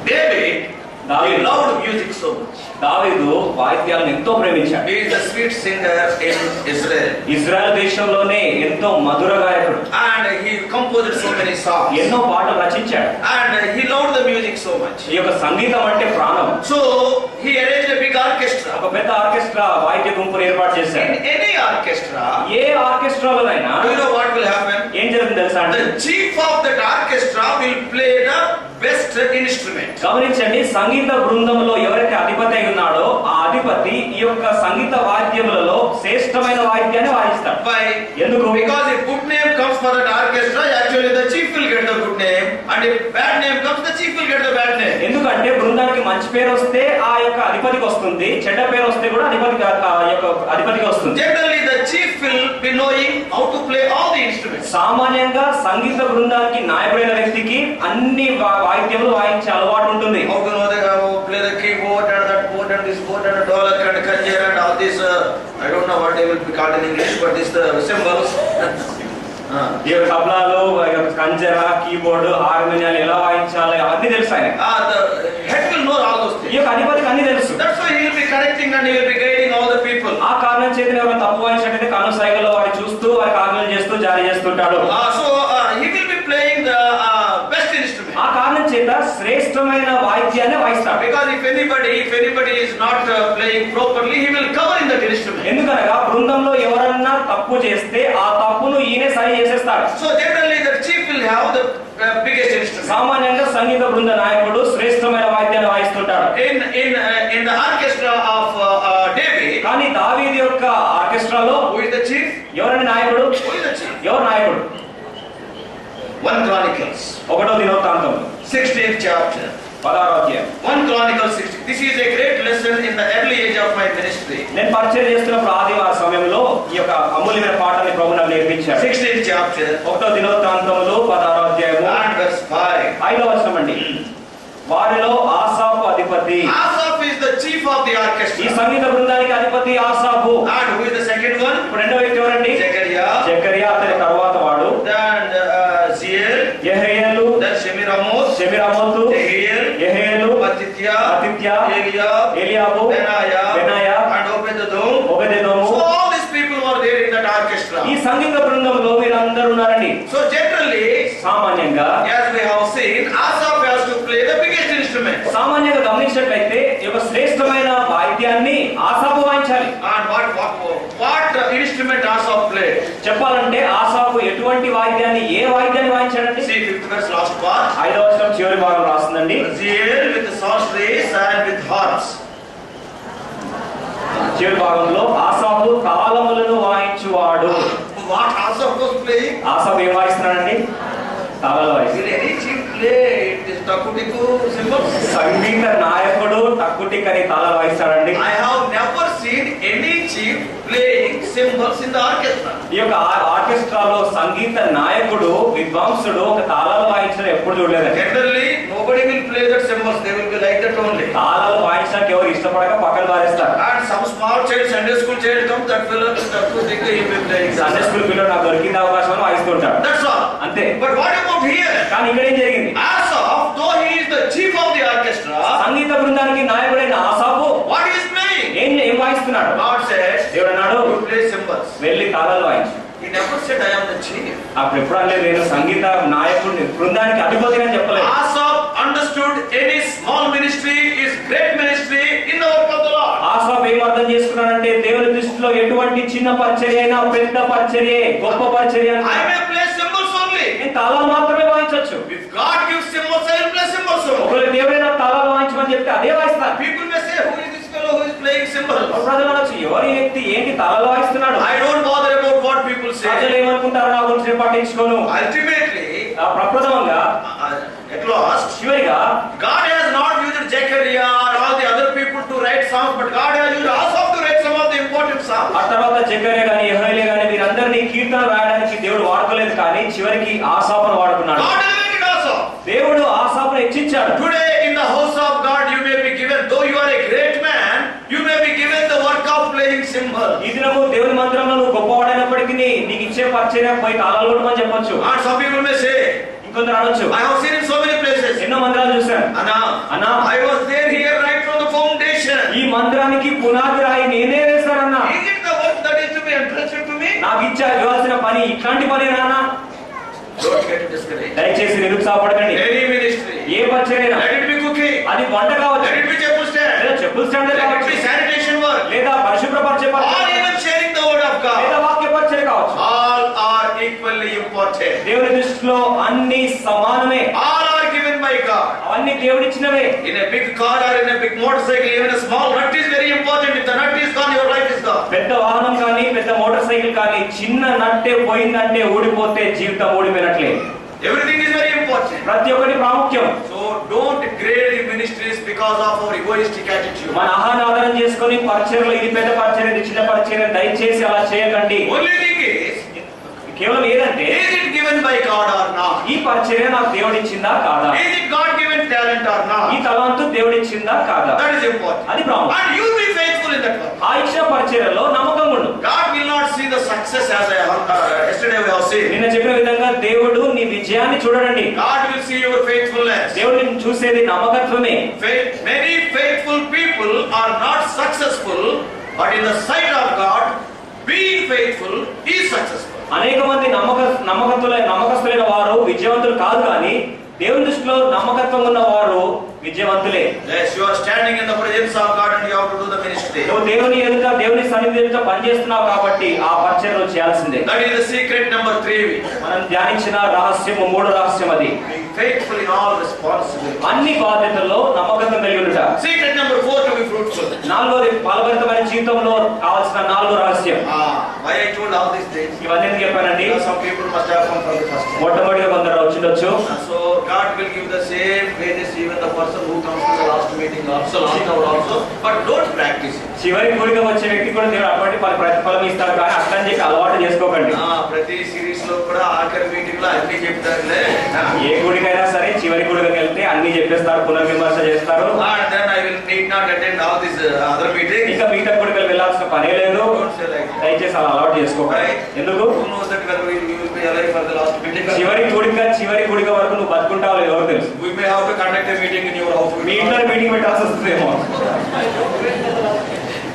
David, he loved music so much. దావీదు వాయిద్యాలను ఎంతో ప్రేమించాడు. He is a sweet singer in Israel. Israel దేశంలోనే ఎంతో మధుర గాయకుడు. And he composed so many songs. ఎన్నో పాటలు రచించాడు. And he loved the music so much. ఈ యొక్క సంగీతం అంటే ప్రాణం. So he arranged a big orchestra. ఒక పెద్ద ఆర్కెస్ట్రా వాయిద్య గుంపును ఏర్పాటు చేశాడు. In any orchestra, A ఆర్కెస్ట్రాలోనైనా do you know what will happen? ఏం జరుగుతుంది తెలుసా అంటే The chief of that orchestra will play the best instrument. గమనించండి, సంగీత బృందంలో ఎవరైతే అధిపతి అయి ఉన్నాడో ఆ అధిపతి ఈ యొక్క సంగీత వాద్యములలో శ్రేష్టమైన వాయిద్యాన్ని వాయిస్తాడు. Why? ఎందుకు? Because if good name comes for that orchestra, actually the chief will get the good name, and if bad name comes, the chief will get the bad name. ఎందుకంటే బృందానికి మంచి పేరు వస్తే ఆ యొక్క అధిపతికి వస్తుంది, చెడ్డ పేరు వస్తే కూడా అధిపతికి వస్తుంది. Generally the chief will be knowing how to play all the instruments. సామాన్యంగా సంగీత బృందానికి నాయకుడైన వ్యక్తికి అన్ని వాయిద్యములు వాయించే అలవాటు ఉంటుంది. How to know play the keyboard and that board and this board and the dolak and kanjar and all this. I don't know what they will be called in English, but this the symbols. ఈ యొక్క తబలాలు, కంజర, keyboard, హార్మోనియాలు ఎలా వాయించాలి అవన్నీ తెలుసు ఆయన. The head will know all those things. ఈ యొక్క అధిపతికి అన్ని తెలుసు. That's why he will be correcting and he will be guiding all the people. ఆ కారణం చేత ఎవరైనా తప్పు వాయించినట్లయితే కను సైగల్లో వారిని చూస్తూ వారికి ఆజ్ఞలు చేస్తూ జారీ చేస్తుంటాడు. So he will be playing the best instrument. ఆ కారణం చేత శ్రేష్టమైన వాయిద్యాన్ని వాయిస్తాడు. Because if anybody is not playing properly, he will cover in that instrument. ఎందుకనగా బృందంలో ఎవరన్నా తప్పు చేస్తే ఆ తప్పును ఈయనే సరి చేసేస్తాడు. So generally the chief will have the biggest instrument. సామాన్యంగా సంగీత బృంద నాయకుడు శ్రేష్టమైన వాయిద్యాన్ని వాయిస్తుంటాడు. In the orchestra of David, కానీ దావీదు యొక్క ఆర్కెస్ట్రాలో who is the chief? ఎవరండి నాయకుడు? Who is the chief? ఎవరు నాయకుడు? 1 Chronicles, 1వ దినవృత్తాంతం 16th chapter. 16వ అధ్యాయం. 1 Chronicles 16. This is a great lesson in the early age of my ministry. నేను పరిచయం చేస్తున్నప్పుడు ఆదివార సమయంలో ఈ యొక్క అమూల్యమైన పాఠాన్ని ప్రభు నాకు నేర్పించాడు. 16th chapter 1వ దినవృత్తాంతములు 16వ అధ్యాయము and verse 5. 5వ వచనం అండి. వారిలో ఆసాపు అధిపతి. Asaph is the chief of the ఈ orchestra. సంగీత బృందానికి అధిపతి ఆసాపు. And who is the second one? ఇప్పుడు రెండో వ్యక్తి ఎవరండి? Zechariah. జకర్యా, అతని తర్వాత వాడు Then Ziel. యెహయేలు, Then Shemiramoth. షెమిరామోతు, Jehiel. యెహయేలు, Matithya. Mattithiah, Eliab. Eliab, Benaiah. Benaiah, And Obed-edom. ఒబెదెదోము. So all these people were there in that orchestra. ఈ సంగీత బృందంలో వీరందరూ ఉన్నారండి. So generally, సామాన్యంగా as we have seen, Asaph has to play the biggest instrument. సామాన్యంగా గమనించినట్లయితే ఈ యొక్క శ్రేష్టమైన వాయిద్యాన్ని ఆసాపు వాయించాలి. And what instrument Asaph played? చెప్పాలంటే ఆసాపు ఎటువంటి వాయిద్యాన్ని, ఏ వాయిద్యాన్ని వాయించాడంటే See 5th verse last part. 5వ వచనం చివరి భాగం రాస్తుందండి. Ziel with the sorceries and with harps. చివరి భాగంలో ఆసాపు తాళములను వాయించువాడు. What Asaph was playing? ఆసాపు ఏం వాయిస్తున్నాడండి? తాళాలు వాయిస్తున్నాడు. Did any chief play this takudiku cymbals? సంగీత నాయకుడు టక్కుటికని తాళాలు వాయిస్తాడండి. I have never seen any chief playing cymbals in the orchestra. ఈ యొక్క ఆర్కెస్ట్రాలో సంగీత నాయకుడు విద్వాంసుడు ఒక తాళాలు వాయించడం ఎప్పుడు చూడలేదండి. Generally, nobody will play that cymbals. They will be like that only. తాళాలు వాయించడానికి ఎవరు ఇష్టపడక పక్కన పారేస్తారు. And some small child, Sunday school child comes, that fellow takudiku he will be playing. Sunday school పిల్లలు నాకు దొరికిన అవకాశం అని వాయిస్తుంటాడు. That's all. అంతే. But what about here? కానీ ఇక్కడ ఏం జరిగింది? Asaph, though he is the chief of the orchestra, సంగీత బృందానికి నాయకుడైన ఆసాపు what he is playing? ఏం వాయిస్తున్నాడు? God says, దేవుడు అన్నాడు, you play cymbals. వెళ్ళి తాళాలు వాయించు. He never said, I am the chief. అప్పుడు ఎప్పుడు అనలేదు నేను సంగీత నాయకుడిని, బృందానికి అధిపతిగా చెప్పలేదు. Asaph understood any small ministry is great ministry in the work of the Lord. ఆసాపు ఏం అర్థం చేసుకున్నాడంటే దేవుని దృష్టిలో ఎటువంటి చిన్న పరిచర్య అయినా పెద్ద పరిచర్యే, గొప్ప పరిచర్య. I may play cymbals only. నేను తాళాలు మాత్రమే వాయించవచ్చు. If God gives cymbals, I will play cymbals only. ఒకవేళ దేవుడే నాకు తాళాలు వాయించమని చెప్తే అదే వాయిస్తాను. People may say, who is this fellow who is playing cymbals? ప్రజలు అనొచ్చు, ఎవరి వ్యక్తి ఏంటి తాళాలు వాయిస్తున్నాడు? I don't bother about what people ప్రజలు say. ఏమనుకుంటారో నా గురించి నేను పట్టించుకోను. Ultimately, ప్రప్రథమంగా at last, చివరిగా God has not used Zechariah or all the other people to write songs, but God has used Asaph to write some of the important songs. ఆ తర్వాత జకర్యా గాని యెహోయా గాని వీరందరినీ కీర్తన రాయడానికి దేవుడు వాడుకోలేదు, కానీ చివరికి ఆసాపును వాడుకున్నాడు. God elevated Asaph. దేవుడు ఆసాపును హెచ్చించాడు. Today in the house of God you may be given, though you are a great man, you may be given the work of playing cymbals. ఈ దినము దేవుని మందిరంలో నువ్వు గొప్పవాడైనప్పటికీ నీకు ఇచ్చే పరిచర్య పోయి తాళాలు కొట్టమని చెప్పొచ్చు. And some people may say, ఇంకొందరు అనొచ్చు, I have seen in so many places. ఎన్నో మందిరాలు చూశాను Anna, I was there here right from the foundation. ఈ మందిరానికి పునాది రాయి నేనే వేశానన్నా. Is it the work that is to be entrusted to me? నాకు ఇవ్వాల్సిన పని ఇట్లాంటి పని నాన్న. Don't get discouraged. దయచేసి నిరుత్సాహపడకండి. Any ministry, ఏ పరిచర్య, let it be cooking, అది వంట కావచ్చు, let it be chapel stand, లేదా చెప్పుల స్టాండ్ let it కావచ్చు, be sanitation work, లేదా పరిశుభ్రపరిచే or పరిచర్య, even sharing the word of లేదా God. వాక్య పరిచర్య కావచ్చు. All are equally important. దేవుని దృష్టిలో అన్ని సమానమే. All are given by God. అవన్నీ దేవుడిచ్చినవే. In a big car or in a big motorcycle, even a small nut is very important. If the nut is gone, your life is gone. పెద్ద వాహనం కానీ పెద్ద motor cycle కానీ చిన్న నట్టే పోయిందంటే ఊడిపోతే జీవితం ఊడిపోయినట్లే. Everything is very important. ప్రతి ఒక్కటి ప్రాముఖ్యం. So don't grade the ministries because of our egoistic attitude. మన ఆహాన్ని ఆధారం చేసుకొని పరిచర్యలు ఇది పెద్ద పరిచర్య ఇది చిన్న పరిచర్య దయచేసి అలా చేయకండి. Only thing is, కేవలం ఏదంటే is it given by God or not? ఈ పరిచర్య నాకు దేవుడిచ్చిందా కాదా, Is it God given talent or ఈ not? తలంతు దేవుడిచ్చిందా కాదా, That is important. అది ప్రాముఖ్యం. And you be faithful in that work. ఆ ఇచ్చిన పరిచర్యలో నమ్మకంగా ఉండు. God will not see the success as yesterday we have seen. నిన్న చెప్పిన విధంగా దేవుడు నీ విజయాన్ని చూడడండి. God will see your faithfulness. దేవుడు నిన్ను చూసేది నమ్మకత్వమే. Many faithful people are not successful, but in the sight of God, being faithful is successful. అనేక మంది నమ్మకస్తులైన వారు విజయవంతులు కాదు, కానీ దేవుని దృష్టిలో నమ్మకత్వం ఉన్న వారు విజయవంతులే. Yes, you are standing in the presence of God and you have to do the ministry. నువ్వు దేవుని ఎదుట దేవుని సన్నిధి ఎదుట పనిచేస్తున్నావు కాబట్టి ఆ పరిచర్య చేయాల్సిందే. That is the secret number 3. మనం ధ్యానించిన రహస్యము, మూడో రహస్యం అది. Being faithful in all responsibility. అన్ని బాధ్యతల్లో నమ్మకం కలిగి ఉండుట. Secret number 4, to be fruitful. నాలుగోది ఫలభరితమైన జీవితంలో కావాల్సిన నాలుగో రహస్యం. Why I told all these things? ఇవన్నీ ఎందుకు చెప్పానండి? Some people must have come from the first time. మొట్టమొదటిగా కొందరు వచ్చిండొచ్చు. So God will give the same wages even the person who comes to the last meeting also, last hour also, but don't practice it. చివరి కూడిక వచ్చే వ్యక్తి కూడా దేవుడు అటువంటి ప్రతిఫలం ఇస్తాడు, కానీ అట్లని చెప్పి అలవాటు చేసుకోకండి. ప్రతి సిరీస్ లో కూడా ఆఖరి మీటింగ్ లో అన్ని చెప్తారులే. ఏ గుడికైనా సరే చివరి గుడికి వెళ్తే అన్ని చెప్పేస్తారు, పునర్విమర్శ చేస్తారు. And then I will need not attend all these other meetings. ఇంకా మిగతా గుడికి వెళ్ళాల్సిన పనే లేదు. Don't say like that. దయచేసి అలా అలవాటు చేసుకోకండి. ఎందుకు? Who knows that whether you will be alive for the last meeting? చివరి గుడిక వరకు నువ్వు బతుకుంటావు లేదు ఎవరు తెలుసు. We may have to conduct a meeting in your house. మీ ఇంట్లో మీటింగ్ పెట్టాల్సి వస్తుందేమో.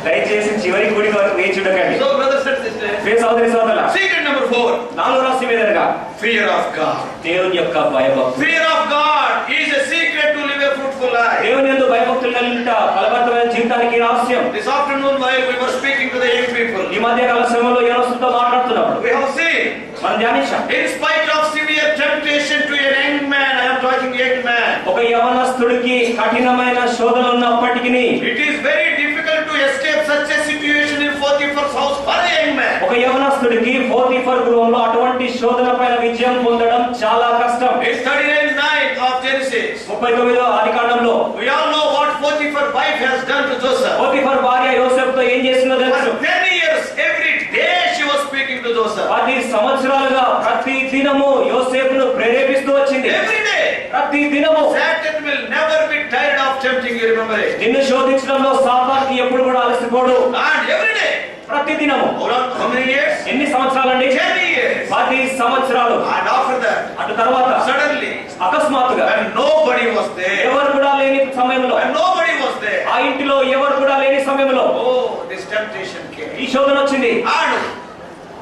దయచేసి చివరి గుడిక వరకు వేచి ఉండకండి. So brothers and sisters, సోదరి సోదరులా, secret number 4, నాలుగో రహస్యం ఏదనగా fear of God. దేవుని యొక్క భయభక్తులు. Fear of God is a secret to live a fruitful life. దేవుని యందు భయభక్తులు కలిగిన ఫలవంతమైన జీవితానికి రహస్యం. This afternoon while we were speaking to the young people, ఈ మధ్య కాల సమయంలో యవనస్తులతో మాట్లాడుతున్నప్పుడు we have seen, మనం ధ్యానించాం, in spite of severe temptation to a young man, I am talking young man, ఒక యవనస్తుడికి కఠినమైన శోధనలు ఉన్నప్పటికీ it is very difficult to escape such a situation in Potiphar's house for a young man. ఒక యవనస్తుడికి Potiphar గృహంలో అటువంటి శోధన పైన విజయం పొందడం చాలా కష్టం. It's 39:9 of Genesis. 39వ ఆదికాండంలో We all know what Potiphar's wife has done to Joseph. Potiphar భార్య యోసేపుతో ఏం చేసిందో తెలుసు. For 10 years, every day she was speaking to Joseph. 10 సంవత్సరాలుగా ప్రతి దినము యోసేపును ప్రేరేపిస్తూ వచ్చింది. Every day. ప్రతి దినము. Satan will never be tired of tempting you, remember it. నిన్ను శోధించడంలో సాతానుకి ఎప్పుడు కూడా అలసిపోడు. And every day. ప్రతి దినము. How many years? ఎన్ని సంవత్సరాలండి? 10 years. 10 సంవత్సరాలు. And after that, అటు తర్వాత suddenly, అకస్మాత్తుగా, when nobody was there, ఎవరు కూడా లేని సమయంలో, when nobody was there, ఆ ఇంటిలో ఎవరు కూడా లేని సమయంలో, oh, this temptation came. ఈ శోధన వచ్చింది. And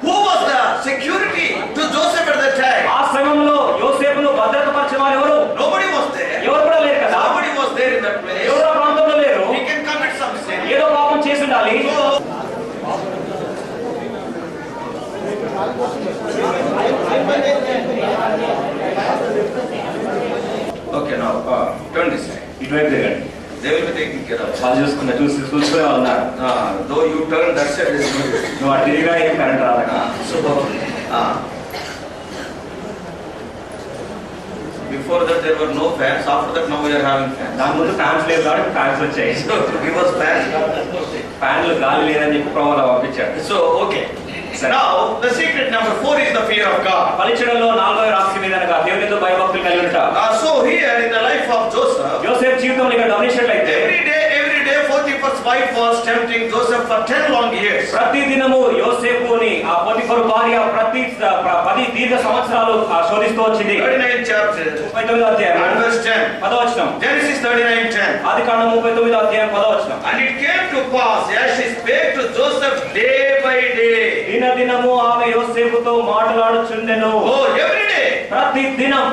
who was the security to Joseph at that time? ఆ సమయంలో యోసేపును భద్రతపరిచే వారు ఎవరు? Nobody was there. ఎవరు కూడా లేరు కదా. Nobody was there in that place. ఎవరు ఆ ప్రాంతంలో లేరు. He can commit some sin. ఏదో పాపం చేసి ఉండాలి. Okay, now turn this side. ఇటువైపు తిరగండి. They will be taking care of it. వాళ్ళు చూసుకునే వాళ్ళు ఉన్నారు. Though you turn that side, is good. నువ్వు అటు తిరిగా ఏం కరెంట్ రాదు. So, before that there were no fans. After that now we are having fans. దాని ముందు ఫ్యాన్స్ లేదు కాబట్టి ఫ్యాన్స్ వచ్చాయి. So give us fans. ఫ్యాన్లు గాలి లేదని చెప్పి ప్రభువులా పంపించాడు. So okay. Now the secret number 4 is the fear of God. ఫలించడంలో నాలుగవ రహస్యం ఏదనగా దేవుని యందు భయభక్తులు కలిగి ఉండుట. So here in the life of Joseph, యోసేపు జీవితంలో ఇక్కడ గమనించినట్లయితే every day Potiphar's wife was tempting Joseph for 10 long years. ప్రతి దినము యోసేపుని ఆ పోతీఫరు భార్య 10 దీర్ఘ సంవత్సరాలు శోధిస్తూ వచ్చింది. 39th chapter 39వ అధ్యాయం and verse 10. 10వ వచనం. Genesis 39:10. ఆదికాండం 39వ అధ్యాయం 10వ వచనం. And it came to pass as she spake to Joseph day by day. దినదినము ఆమె యోసేపుతో మాట్లాడుచుండెను. Oh, every day. ప్రతి దినం.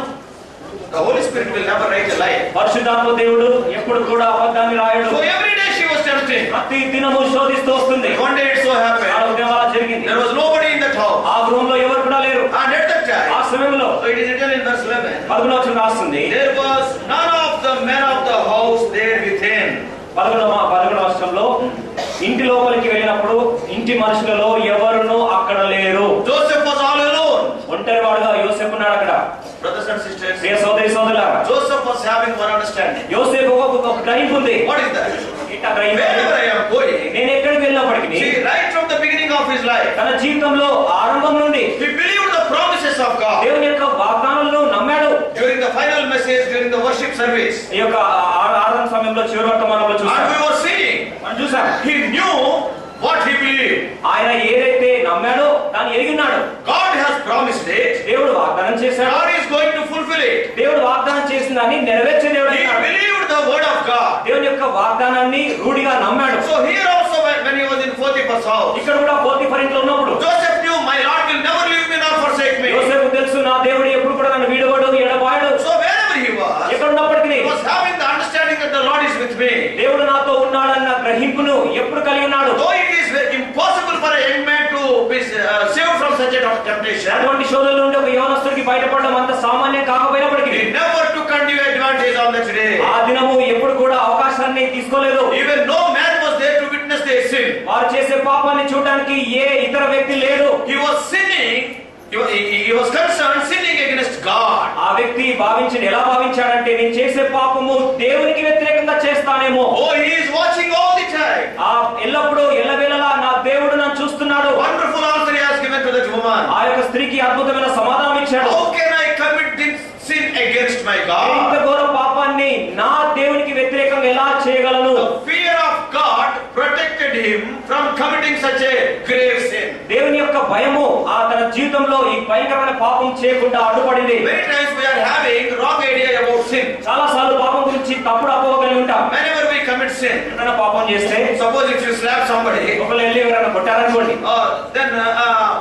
The Holy Spirit will never write a lie. పరిశుద్ధాత్మ దేవుడు ఎప్పుడు కూడా అబద్ధాన్ని రాయడు. So every day she was tempting. ప్రతి దినము శోధిస్తూ వస్తుంది. One day it so happened. ఆ ఉదయం అలా జరిగింది. There was nobody in that house. ఆ గృహంలో ఎవరు కూడా లేరు. And at that time, ఆ సమయంలో so it is written in verse 11. 11వ వచనం రాస్తుంది. There was none of the men of the house there within. 11వ వచనంలో ఇంటి లోపలికి వెళ్ళినప్పుడు ఇంటి మనుషులలో ఎవరునూ అక్కడ లేరు. Joseph was all alone. ఒంటరి వాడుగా యోసేపు ఉన్నాడు అక్కడ. Brothers and sisters, ప్రియ సోదరి సోదరులారా, Joseph was having one understanding. యోసేపు ఒక గ్రహింపు ఉంది. What is that? ఇట్లా గ్రహింపు. Wherever I am going, నేను ఎక్కడికి వెళ్ళినప్పటికీ see, right from the beginning of his life, తన జీవితంలో ఆరంభం నుండి he believed the promises of God. దేవుని యొక్క వాగ్దానాలను నమ్మాడు. During the final message, during the worship service, ఈ యొక్క ఆరాధన సమయంలో చివరి వర్తమానంలో and చూసాం. we were seeing, మనం చూసాం. he knew what he believed. ఆయన ఏదైతే నమ్మాడో దాన్ని ఎరిగి ఉన్నాడు. God has promised it. దేవుడు వాగ్దానం చేశాడు. God is going to fulfill it. దేవుడు వాగ్దానం చేసిన దాన్ని నెరవేర్చే దేవుడు He అన్నాడు. believed the word of God. దేవుని యొక్క వాగ్దానాన్ని రూఢిగా నమ్మాడు. So here also when he was in Potiphar's house, ఇక్కడ కూడా పోతీఫర్ ఇంట్లో ఉన్నప్పుడు Joseph knew my Lord will never leave me nor forsake me. యోసేపు తెలుసు నా దేవుడు ఎప్పుడు కూడా నన్ను వీడవాడు ఎడబాయడు. So wherever he was, ఎక్కడ ఉన్నప్పటికీ he was having the understanding that the Lord is with me. దేవుడు నాతో ఉన్నాడన్న గ్రహింపును ఎప్పుడు కలిగి ఉన్నాడు? Though it is very impossible for a young man to be saved from such a temptation, అటువంటి శోధనల నుండి ఒక యవనస్తుడికి బయటపడడం అంత సామాన్యం కాకపోయినప్పటికీ he never took undue advantage on that day. ఆ దినము ఎప్పుడు కూడా అవకాశాన్ని తీసుకోలేదు. Even no man was there to witness their sin. వారు చేసే పాపాన్ని చూడడానికి ఏ ఇతర వ్యక్తి లేడు. He was sinning. He was concerned sinning against God. ఆ వ్యక్తి ఎలా భావించాడంటే నేను చేసే పాపము దేవునికి వ్యతిరేకంగా చేస్తానేమో. Oh, he is watching all the time. ఆ ఎల్లప్పుడూ ఎల్లవేళలా నా దేవుడు నన్ను చూస్తున్నాడు. Wonderful answer he has given to that woman. ఆ యొక్క స్త్రీకి అద్భుతమైన సమాధానం ఇచ్చాడు. How can I commit this sin against my ఇంత God? ఘోర పాపాన్ని నా దేవునికి వ్యతిరేకంగా ఎలా చేయగలను? The fear of God protected him from committing such a grave sin. దేవుని యొక్క భయము తన జీవితంలో ఈ భయంకరమైన పాపం చేయకుండా అడ్డుపడింది. Many times we are having wrong idea about sin. చాలా సార్లు పాపం గురించి తప్పుడు అపోహ కలిగి ఉంటాం. Whenever we commit sin, ఎవరైనా పాపం చేస్తే, suppose if you slap somebody, ఒకళ్ళు వెళ్ళి ఎవరైనా కొట్టారనుకోండి, then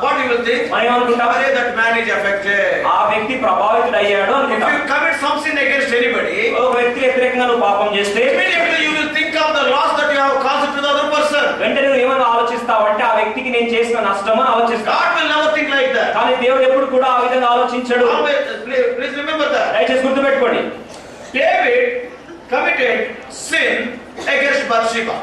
what you will think? మనం ఏమనుకుంటాం? Arey, that man is affected. ఆ వ్యక్తి ప్రభావితుడు అయ్యాడు If అనుకుంటాం. you commit some sin against anybody, ఒక వ్యక్తి వ్యతిరేకంగా నువ్వు పాపం చేస్తే immediately you will think of the loss that you have caused to the other person. వెంటనే నువ్వు ఏమని ఆలోచిస్తావంటే ఆ వ్యక్తికి నేను చేసిన నష్టం అని ఆలోచిస్తావు. God will never think like that. కానీ దేవుడు ఎప్పుడు కూడా ఆ విధంగా ఆలోచించడు. Always, please remember that. దయచేసి గుర్తుపెట్టుకోండి. David committed sin against Bathsheba.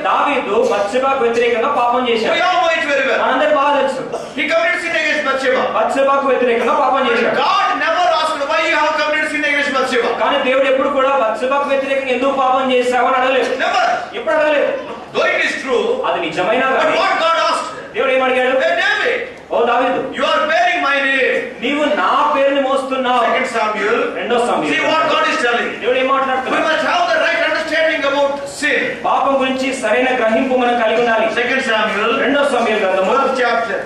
దావీదు బత్షెబాకు వ్యతిరేకంగా పాపం We చేశాడు. all know it very well. మనందరికీ బాగా తెలుసు. He committed sin against Bathsheba. బత్షెబాకు వ్యతిరేకంగా పాపం చేశాడు. God never asked why you have committed sin against Bathsheba. కానీ దేవుడు ఎప్పుడు కూడా బత్షెబాకు వ్యతిరేకంగా ఎందుకు పాపం చేశావు అని అడగలేదు. Never. ఎప్పుడు అడగలేదు. Though it is true, అది నిజమైనా but కానీ what God asked? దేవుడు ఏమడిగాడు? Hey David, ఓ దావీదు, you are bearing my name. నీవు నా పేరుని మోస్తున్నావు. 2 Samuel. రెండో See సమయం what God is telling. దేవుడు ఏం We మాట్లాడుతున్నాడు? must have the right understanding about sin. పాపం గురించి సరైన గ్రహింపు మనం కలిగి ఉండాలి. 2 Samuel, రెండో సమయం గ్రంథము 12th chapter.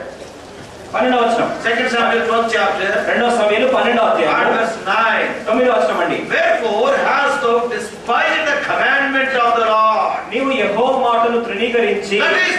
12వ వచనం. 2 Samuel, 12th chapter, రెండో సమయం 12వ and అధ్యాయం verse 9. 9వ వచనం అండి. Wherefore hast thou despised the commandment of the Lord? నీవు యెహోవా మాటను తృణీకరించి, That is,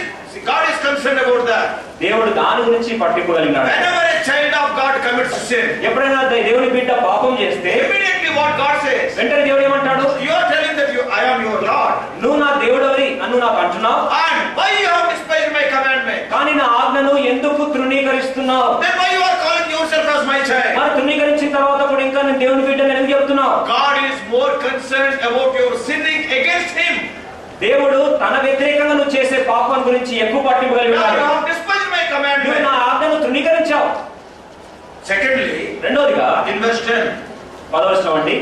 God is concerned about that. దేవుడు దాని గురించి పట్టింపు కలిగినాడు. Whenever a child of God commits sin, ఎప్పుడైనా దేవుని బిడ్డ పాపం చేస్తే immediately what God says, వెంటనే దేవుడు ఏమంటాడు? you are telling that I am your Lord. నువ్వు నా దేవుడవి అని నాకు అంటున్నావు. And why you have despised my commandment? కానీ నా ఆజ్ఞను ఎందుకు తృణీకరిస్తున్నావు? Then why you are calling yourself as my child? మరి తృణీకరించిన తర్వాత కూడా ఇంకా నేను దేవుని బిడ్డని ఎందుకు చెప్తున్నావు? God is more concerned about your sinning against Him. దేవుడు తన వ్యతిరేకంగా నువ్వు చేసే పాపం గురించి ఎక్కువ పట్టింపు కలిగి Now you ఉన్నాడు. have despised my నువ్వు commandment. నా ఆజ్ఞను తృణీకరించావు. Secondly, రెండోదిగా in verse 10, 10వ వచనం అండి,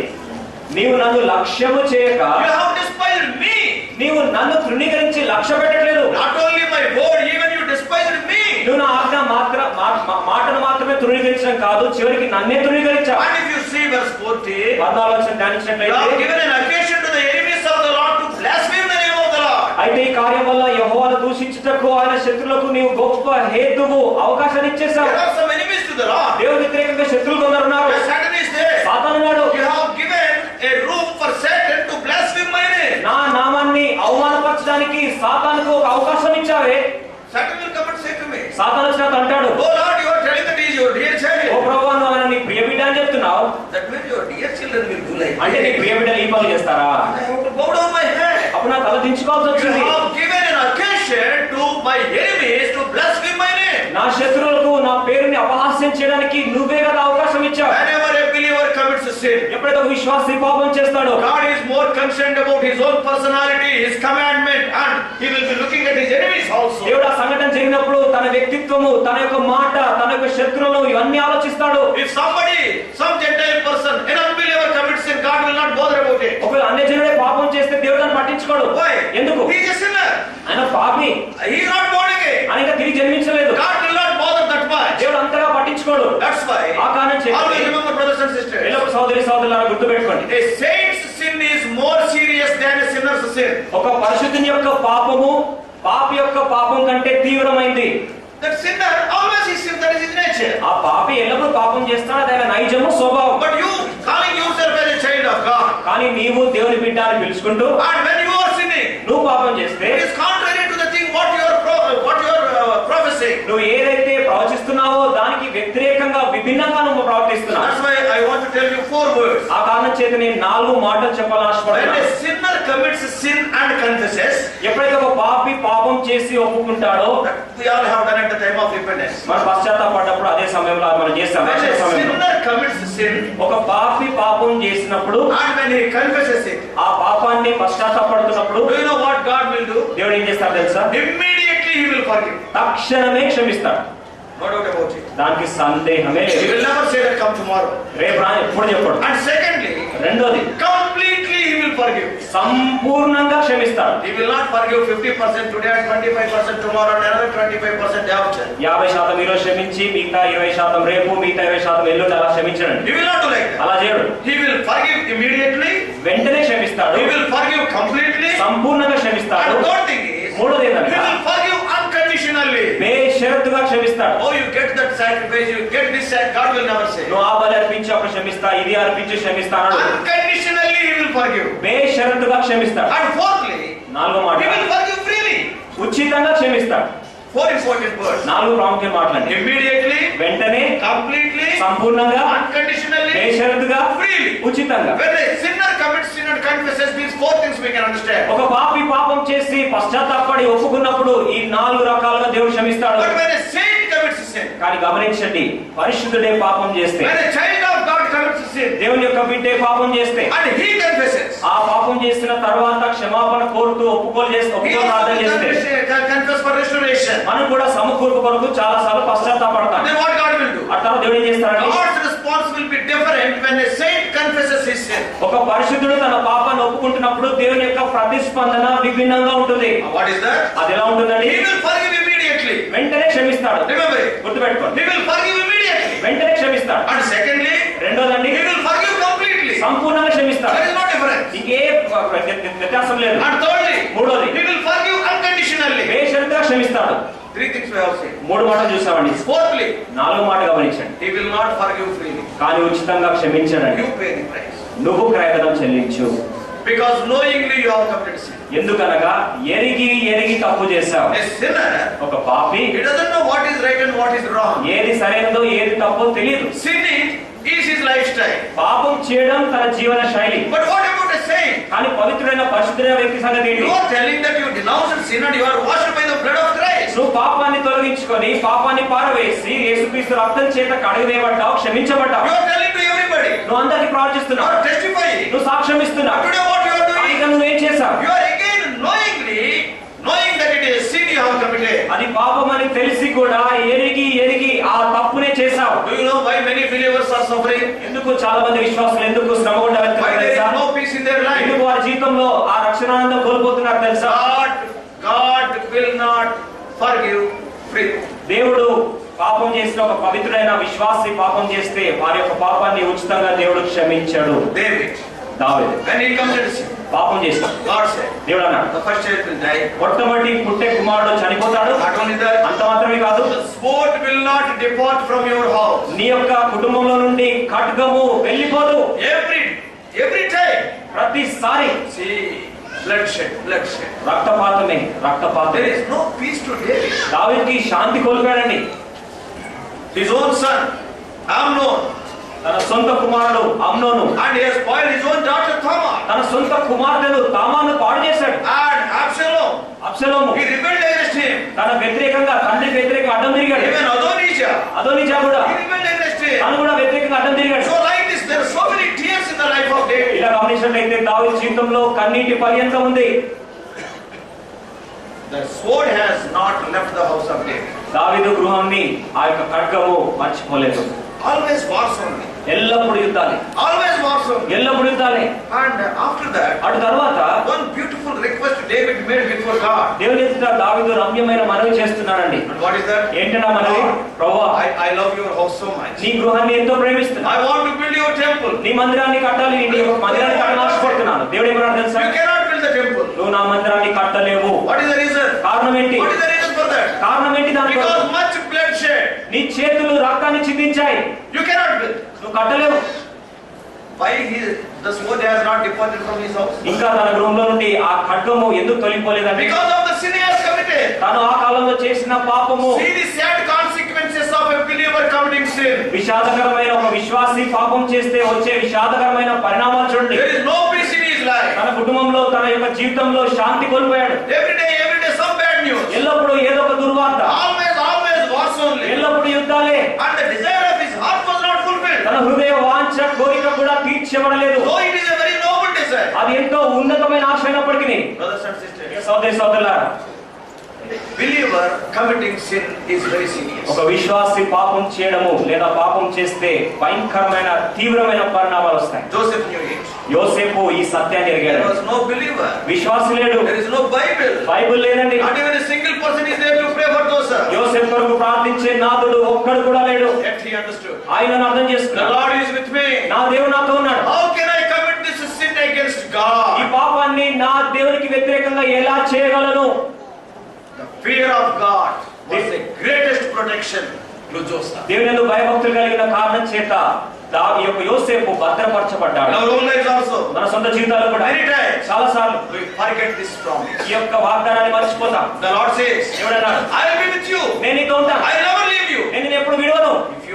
నీవు నన్ను లక్ష్యము చేయక you have despised me. నీవు నన్ను తృణీకరించి లక్ష్య పెట్టట్లేదు. Not only my word, even you despised me. నువ్వు నా ఆజ్ఞ మాటను మాత్రమే తృణీకరించడం కాదు, చివరికి నన్నే తృణీకరించావు. And if you see verse 14, 14వ వచనం you ధ్యానించినట్లయితే, have given an occasion to the enemies of the Lord to blaspheme the name of the Lord. అయితే ఈ కార్యం వల్ల యెహోవాను దూషించుటకు ఆయన శత్రులకు నీవు గొప్ప హేతువు అవకాశాన్ని ఇచ్చేసావు. There are some enemies to the Lord. దేవుని వ్యతిరేకంగా శత్రువులు కొందరు ఉన్నారు. Yes, Satan is there. సాతాను ఉన్నాడు. You have given a room for Satan to blaspheme my name. నా నామాన్ని అవమానపరచడానికి సాతానుకు ఒక అవకాశం ఇచ్చావే. Satan will come and say to me, సాతాను వచ్చినట్టు అంటాడు, oh Lord, you are telling that he is your dear oh child. ప్రభువా నువ్వు ఆయన నీ ప్రియ బిడ్డ అని చెప్తున్నావు. That means your dear children will do like అంటే నీ this. ప్రియ బిడ్డలు ఈ పనులు చేస్తారా? I have to bow down my head. అప్పుడు నా తల దించుకోవాల్సి You వచ్చింది. have given an occasion to my enemies to blaspheme my name. నా శత్రువులకు నా పేరుని అపహాస్యం చేయడానికి నువ్వే కదా అవకాశం ఇచ్చావు. Whenever a believer commits a sin, ఎప్పుడైతే ఒక విశ్వాసి పాపం చేస్తాడో, God is more concerned about his own personality, his commandment, and he will be looking at his enemies also. దేవుడు ఆ సంఘటన జరిగినప్పుడు తన వ్యక్తిత్వము, తన యొక్క మాట, తన యొక్క శత్రువులు ఇవన్నీ ఆలోచిస్తాడు. If somebody, some Gentile person, an unbeliever commits sin, God will not bother about it. ఒకవేళ అన్యజనుడే పాపం చేస్తే దేవుడు దాన్ని పట్టించుకోడు. Why? ఎందుకు? He is a sinner. ఆయన పాపి, He is not born again. ఆయన ఇంకా తిరిగి జన్మించలేదు. God will not bother that much. దేవుడు అంతగా పట్టించుకోడు. That's why. ఆ కారణం చేత Always remember, brothers and sisters. ఎల్లప్పుడు సోదరి సోదరులారా గుర్తుపెట్టుకోండి, A saint's sin is more serious than a sinner's sin. ఒక పరిశుద్ధుని యొక్క పాపము పాపి యొక్క పాపం కంటే తీవ్రమైంది. That sinner always is sin, that is his nature. ఆ పాపి ఎల్లప్పుడు పాపం చేస్తాడు, అది ఆయన నైజము, స్వభావం. But you calling yourself as a child of God, కానీ నీవు దేవుని బిడ్డ అని పిలుచుకుంటూ and when you are sinning, నువ్వు పాపం చేస్తే it is contrary to the thing what you are professing. నువ్వు ఏదైతే ప్రవచిస్తున్నావో దానికి వ్యతిరేకంగా విభిన్నంగా నువ్వు ప్రవర్తిస్తున్నావు. That's why I want to tell you 4 words. ఆ కారణం చేత నేను 4 మాటలు చెప్పాలని When ఆశపడుతున్నాను. a sinner commits sin and confesses, ఎప్పుడైతే ఒక పాపి పాపం చేసి ఒప్పుకుంటాడో, we all have done at the time of repentance. మనం పశ్చాత్తాపడ్డప్పుడు అదే సమయంలో మనం చేస్తాం. When a sinner commits sin, ఒక పాపి పాపం చేసినప్పుడు and when he confesses it, ఆ పాపాన్ని పశ్చాత్తాపడుతున్నప్పుడు do you know what God will do? దేవుడు ఏం చేస్తాడు తెలుసా? Immediately he will forgive. తక్షణమే క్షమిస్తాడు. No doubt about it. దానికి సందేహమే He లేదు. will never say that come tomorrow. రేపు రా ఎప్పుడు చెప్పడు. And secondly, రెండోది, completely he will forgive. సంపూర్ణంగా క్షమిస్తాడు. He will not forgive 50% today and 25% tomorrow and another 25% after. 50% ఈరోజు క్షమించి మిగతా 20% రేపు, మిగతా 20% ఎల్లుండి అలా క్షమించడండి. He will not do like that. అలా చేయడు. He will forgive immediately. వెంటనే క్షమిస్తాడు. He will forgive completely. సంపూర్ణంగా క్షమిస్తాడు. And third thing is, మూడోది he ఏంటంటే will forgive unconditionally. బేషరతుగా క్షమిస్తాడు. Oh, you get that sacrifice, you get this sacrifice. God will never say. నువ్వు ఆ బలి అర్పించి అప్పుడు క్షమిస్తా, ఇది అర్పించి క్షమిస్తాను. Unconditionally he will forgive. బేషరతుగా క్షమిస్తాడు. And fourthly, నాలుగో మాట, he will forgive freely. ఉచితంగా క్షమిస్తాడు. Four important words. 4 ప్రాముఖ్య మాటలండి. Immediately, వెంటనే, completely, సంపూర్ణంగా, unconditionally, బేషరతుగా, freely. ఉచితంగా. When a sinner commits sin and confesses, these four things we can understand. ఒక పాపి పాపం చేసి పశ్చాత్తాపడి ఒప్పుకున్నప్పుడు ఈ 4 రకాలుగా దేవుడు క్షమిస్తాడు. But when a saint commits sin, కానీ గమనించండి, పరిశుద్ధుడే పాపం చేస్తే, when a child of God commits sin, దేవుని యొక్క బిడ్డే పాపం చేస్తే, and he confesses, ఆ పాపం చేసిన తర్వాత క్షమాపణ కోరుతూ ఒప్పుకోలు he ప్రార్థన చేస్తే, also confess for restoration. మనం కూడా సమకూర్పు కొరకు చాలా సార్లు పశ్చాత్తాపడతాం. Then what God will do? ఆ తర్వాత దేవుడు ఏం చేస్తాడంటే, God's response will be different when a saint confesses his sin. ఒక పరిశుద్ధుడు తన పాపాన్ని ఒప్పుకుంటున్నప్పుడు దేవుని యొక్క ప్రతిస్పందన విభిన్నంగా ఉంటుంది. What is that? అది ఎలా ఉంటుందండి? He will forgive immediately. వెంటనే క్షమిస్తాడు. Remember it. గుర్తుపెట్టుకోండి, He will forgive immediately. వెంటనే క్షమిస్తాడు. And secondly, రెండోదండి, he will forgive completely. సంపూర్ణంగా క్షమిస్తాడు. There is no difference. ఇంకే వ్యత్యాసం లేదు. And thirdly, మూడోది, he will forgive unconditionally. బేషరతుగా క్షమిస్తాడు. Three things we have seen. 3 మాటలు చూసామండి. Fourthly, 4 మాట గమనించండి, he will not forgive freely. కానీ ఉచితంగా క్షమించడండి. You pay the price. నువ్వు క్రయధనం చెల్లించు. Because knowingly you have committed sin. ఎందుకనగా ఎరిగి తప్పు చేశావు. A sinner, ఒక పాపి he doesn't know what is right and what is wrong. ఏది సరైనదో ఏది తప్పో తెలియదు. Sinning is his lifestyle. పాపం చేయడం తన జీవన శైలి. But what about a saint? కానీ పవిత్రుడైన పరిశుద్ధుడైన వ్యక్తి సంగతి ఏంటి? You are telling that you denounce sin and you are washed by the blood of Christ. నువ్వు పాపాన్ని తొలగించుకొని పాపాన్ని పారవేసి యేసుక్రీస్తు రక్తం చేత కడిగివేయబడ్డావు, క్షమించబడ్డావు. You are telling to everybody. నువ్వు అందరికి You ప్రవర్తిస్తున్నావు, are testifying. నువ్వు సాక్ష్యం ఇస్తున్నావు. Today what you are doing? కానీ నువ్వేం చేశావు? You are again knowing that it is sin you have committed. అది పాపం అని తెలిసి కూడా ఎరిగి ఆ తప్పునే చేశావు. Do you know why many believers are suffering? ఎందుకు చాలా మంది విశ్వాసులు ఎందుకు శ్రమ గుండా Why వెళ్తున్నారు there is తెలుసా? no peace in their life? ఎందుకు వారి జీవితంలో ఆ రక్షణానందం కోల్పోతున్నారు తెలుసా? God will not forgive free. దేవుడు పాపం చేసిన ఒక పవిత్రుడైన విశ్వాసి పాపం చేస్తే వారి యొక్క పాపాన్ని ఉచితంగా దేవుడు క్షమించాడు. David, దావీదు when he committed sin, పాపం చేశాడు. God said, దేవుడు అన్నాడు, the first child will die. మొట్టమొదటి పుట్టే కుమారుడు చనిపోతాడు. Not only that, అంత మాత్రమే కాదు, the sword will not depart from your house. నీ యొక్క కుటుంబంలో నుండి ఖడ్గము వెళ్ళిపోదు. Every time. ప్రతిసారి See, bloodshed. రక్తపాతమే. There is no peace to David. దావీదుకి Shanti కోల్పోయాడండి. His own son, Amnon, తన సొంత కుమారుడు అమ్నోను, and he has spoiled his own daughter Tamar. తన సొంత కుమార్తెను తామాను పాడు చేశాడు. And Absalom, అబ్షలోము he rebelled against him. తన వ్యతిరేకంగా తండ్రికి వ్యతిరేకంగా అడ్డం తిరిగాడు. Even అదోనిజా కూడా he rebelled against him. తను కూడా వ్యతిరేకంగా అడ్డం తిరిగాడు. So like this, there are so many tears in the life of David. ఇలా గమనించినట్లయితే దావీదు జీవితంలో కన్నీటి పర్యంతం ఉంది. The sword has not left the house of David. దావీదు గృహాన్ని ఆ యొక్క ఖడ్గము మర్చిపోలేదు. Always wars only. ఎల్లప్పుడు యుద్ధాలే, Always wars only. ఎల్లప్పుడు యుద్ధాలే. And after that, అటు తర్వాత one beautiful request David made before God. దేవుని ఎదుట దావీదు రమ్యమైన మనవి చేస్తున్నాడండి. And what is that? ఏంటన్నా మనవి? ప్రభువా, I love your house so much. నీ గృహాన్ని ఎంతో ప్రేమిస్తున్నా. I want to build your temple. నీ మందిరాన్ని కట్టాలి, నీ మందిరాన్ని కట్టని ఆశపడుతున్నాను. దేవుడు ఏమన్నాడు తెలుసా? You cannot build the temple. నువ్వు నా మందిరాన్ని కట్టలేవు. What is the reason? కారణం ఏంటి? What is the reason for that? కారణం ఏంటి దానికి? Because much bloodshed. నీ చేతులు రక్తాన్ని చిందించాయి, You cannot build. నువ్వు కట్టలేవు. Why the sword has not departed from his house? ఇంకా తన గృహంలో నుండి ఆ ఖడ్గము ఎందుకు తొలగిపోలేదండి? Because of the sin he has committed. తను ఆ కాలంలో చేసిన పాపము. See the sad consequences of a believer committing sin. విషాదకరమైన ఒక విశ్వాసి పాపం చేస్తే వచ్చే విషాదకరమైన పరిణామాలు చూడండి. There is no peace in his his life. తన కుటుంబంలో తన యొక్క జీవితంలో శాంతి కోల్పోయాడు. Every day some bad news. ఎల్లప్పుడూ ఏదో ఒక దుర్వార్త, Always wars only. ఎల్లప్పుడూ యుద్ధాలే. And the desire of his heart was not fulfilled. తన హృదయ వాంఛ కోరిక కూడా తీర్చబడలేదు. Though it is a very noble desire. అది ఎంతో ఉన్నతమైన ఆశ అయినప్పటికీ, Brothers and sisters, సోదరి సోదరులారా, believer committing sin is very serious. ఒక విశ్వాసి పాపం చేయడము లేదా పాపం చేస్తే భయంకరమైన తీవ్రమైన పరిణామాలు వస్తాయి. Joseph knew it. యోసేపు ఈ సత్యాన్ని There ఎరిగాడు. was no believer. విశ్వాసి లేడు, There is no Bible. Bible లేదండి. Not even a single person is there to pray for Joseph. యోసేపు కొరకు ప్రార్థించే నాథుడు ఒక్కడు కూడా లేడు. Yet he understood. ఆయనను అర్థం The చేసుకున్నాడు. Lord is with me. నా దేవుడు నాతో ఉన్నాడు. How can I commit this sin against ఈ God? పాపాన్ని నా దేవునికి వ్యతిరేకంగా ఎలా చేయగలను? The fear of God was the greatest protection to Joseph. దేవుని యందు భయభక్తులు కలిగిన కారణం చేత ఈ యొక్క యోసేపు భద్రపరచబడ్డాడు. In our own lives also, మన సొంత జీవితాల్లో కూడా many times చాలా సార్లు we forget this promise. ఈ యొక్క వాగ్దానాన్ని మర్చిపోతాం. The Lord says, దేవుడు అన్నాడు, I will be with you. నేను నీతో ఉంటాను, I will never leave you. నేను నిన్ను ఎప్పుడు విడవను. If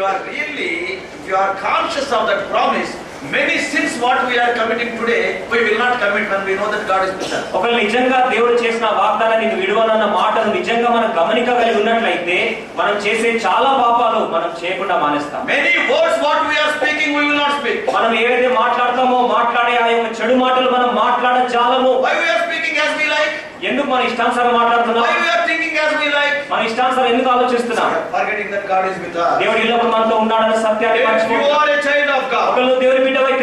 you are conscious of that promise, many sins what we are committing today, we will not commit when we know that God is with us. ఒకవేళ నిజంగా దేవుడు చేసిన వాగ్దానాన్ని నిన్ను విడవనన్న మాటను నిజంగా మనం గమనికగలిగి ఉన్నట్లయితే మనం చేసే చాలా పాపాలు మనం చేయకుండా మానేస్తాం. Many words what we are speaking, we will not speak. మనం ఏదైతే మాట్లాడతామో మాట్లాడే ఆ యొక్క చెడు మాటలు మనం మాట్లాడజాలము. Why we are speaking as we like? ఎందుకు మన ఇష్టానుసారం మాట్లాడుతున్నాం? Why we are thinking as we like? మన ఇష్టానుసారం ఎందుకు ఆలోచిస్తున్నాం? Forgetting that God is with us. దేవుడు ఎల్లప్పుడు మనతో ఉన్నాడన్న సత్యాన్ని If you మర్చిపోతున్నాం. are a child of God, ఒకవేళ దేవుని బిడ్డవై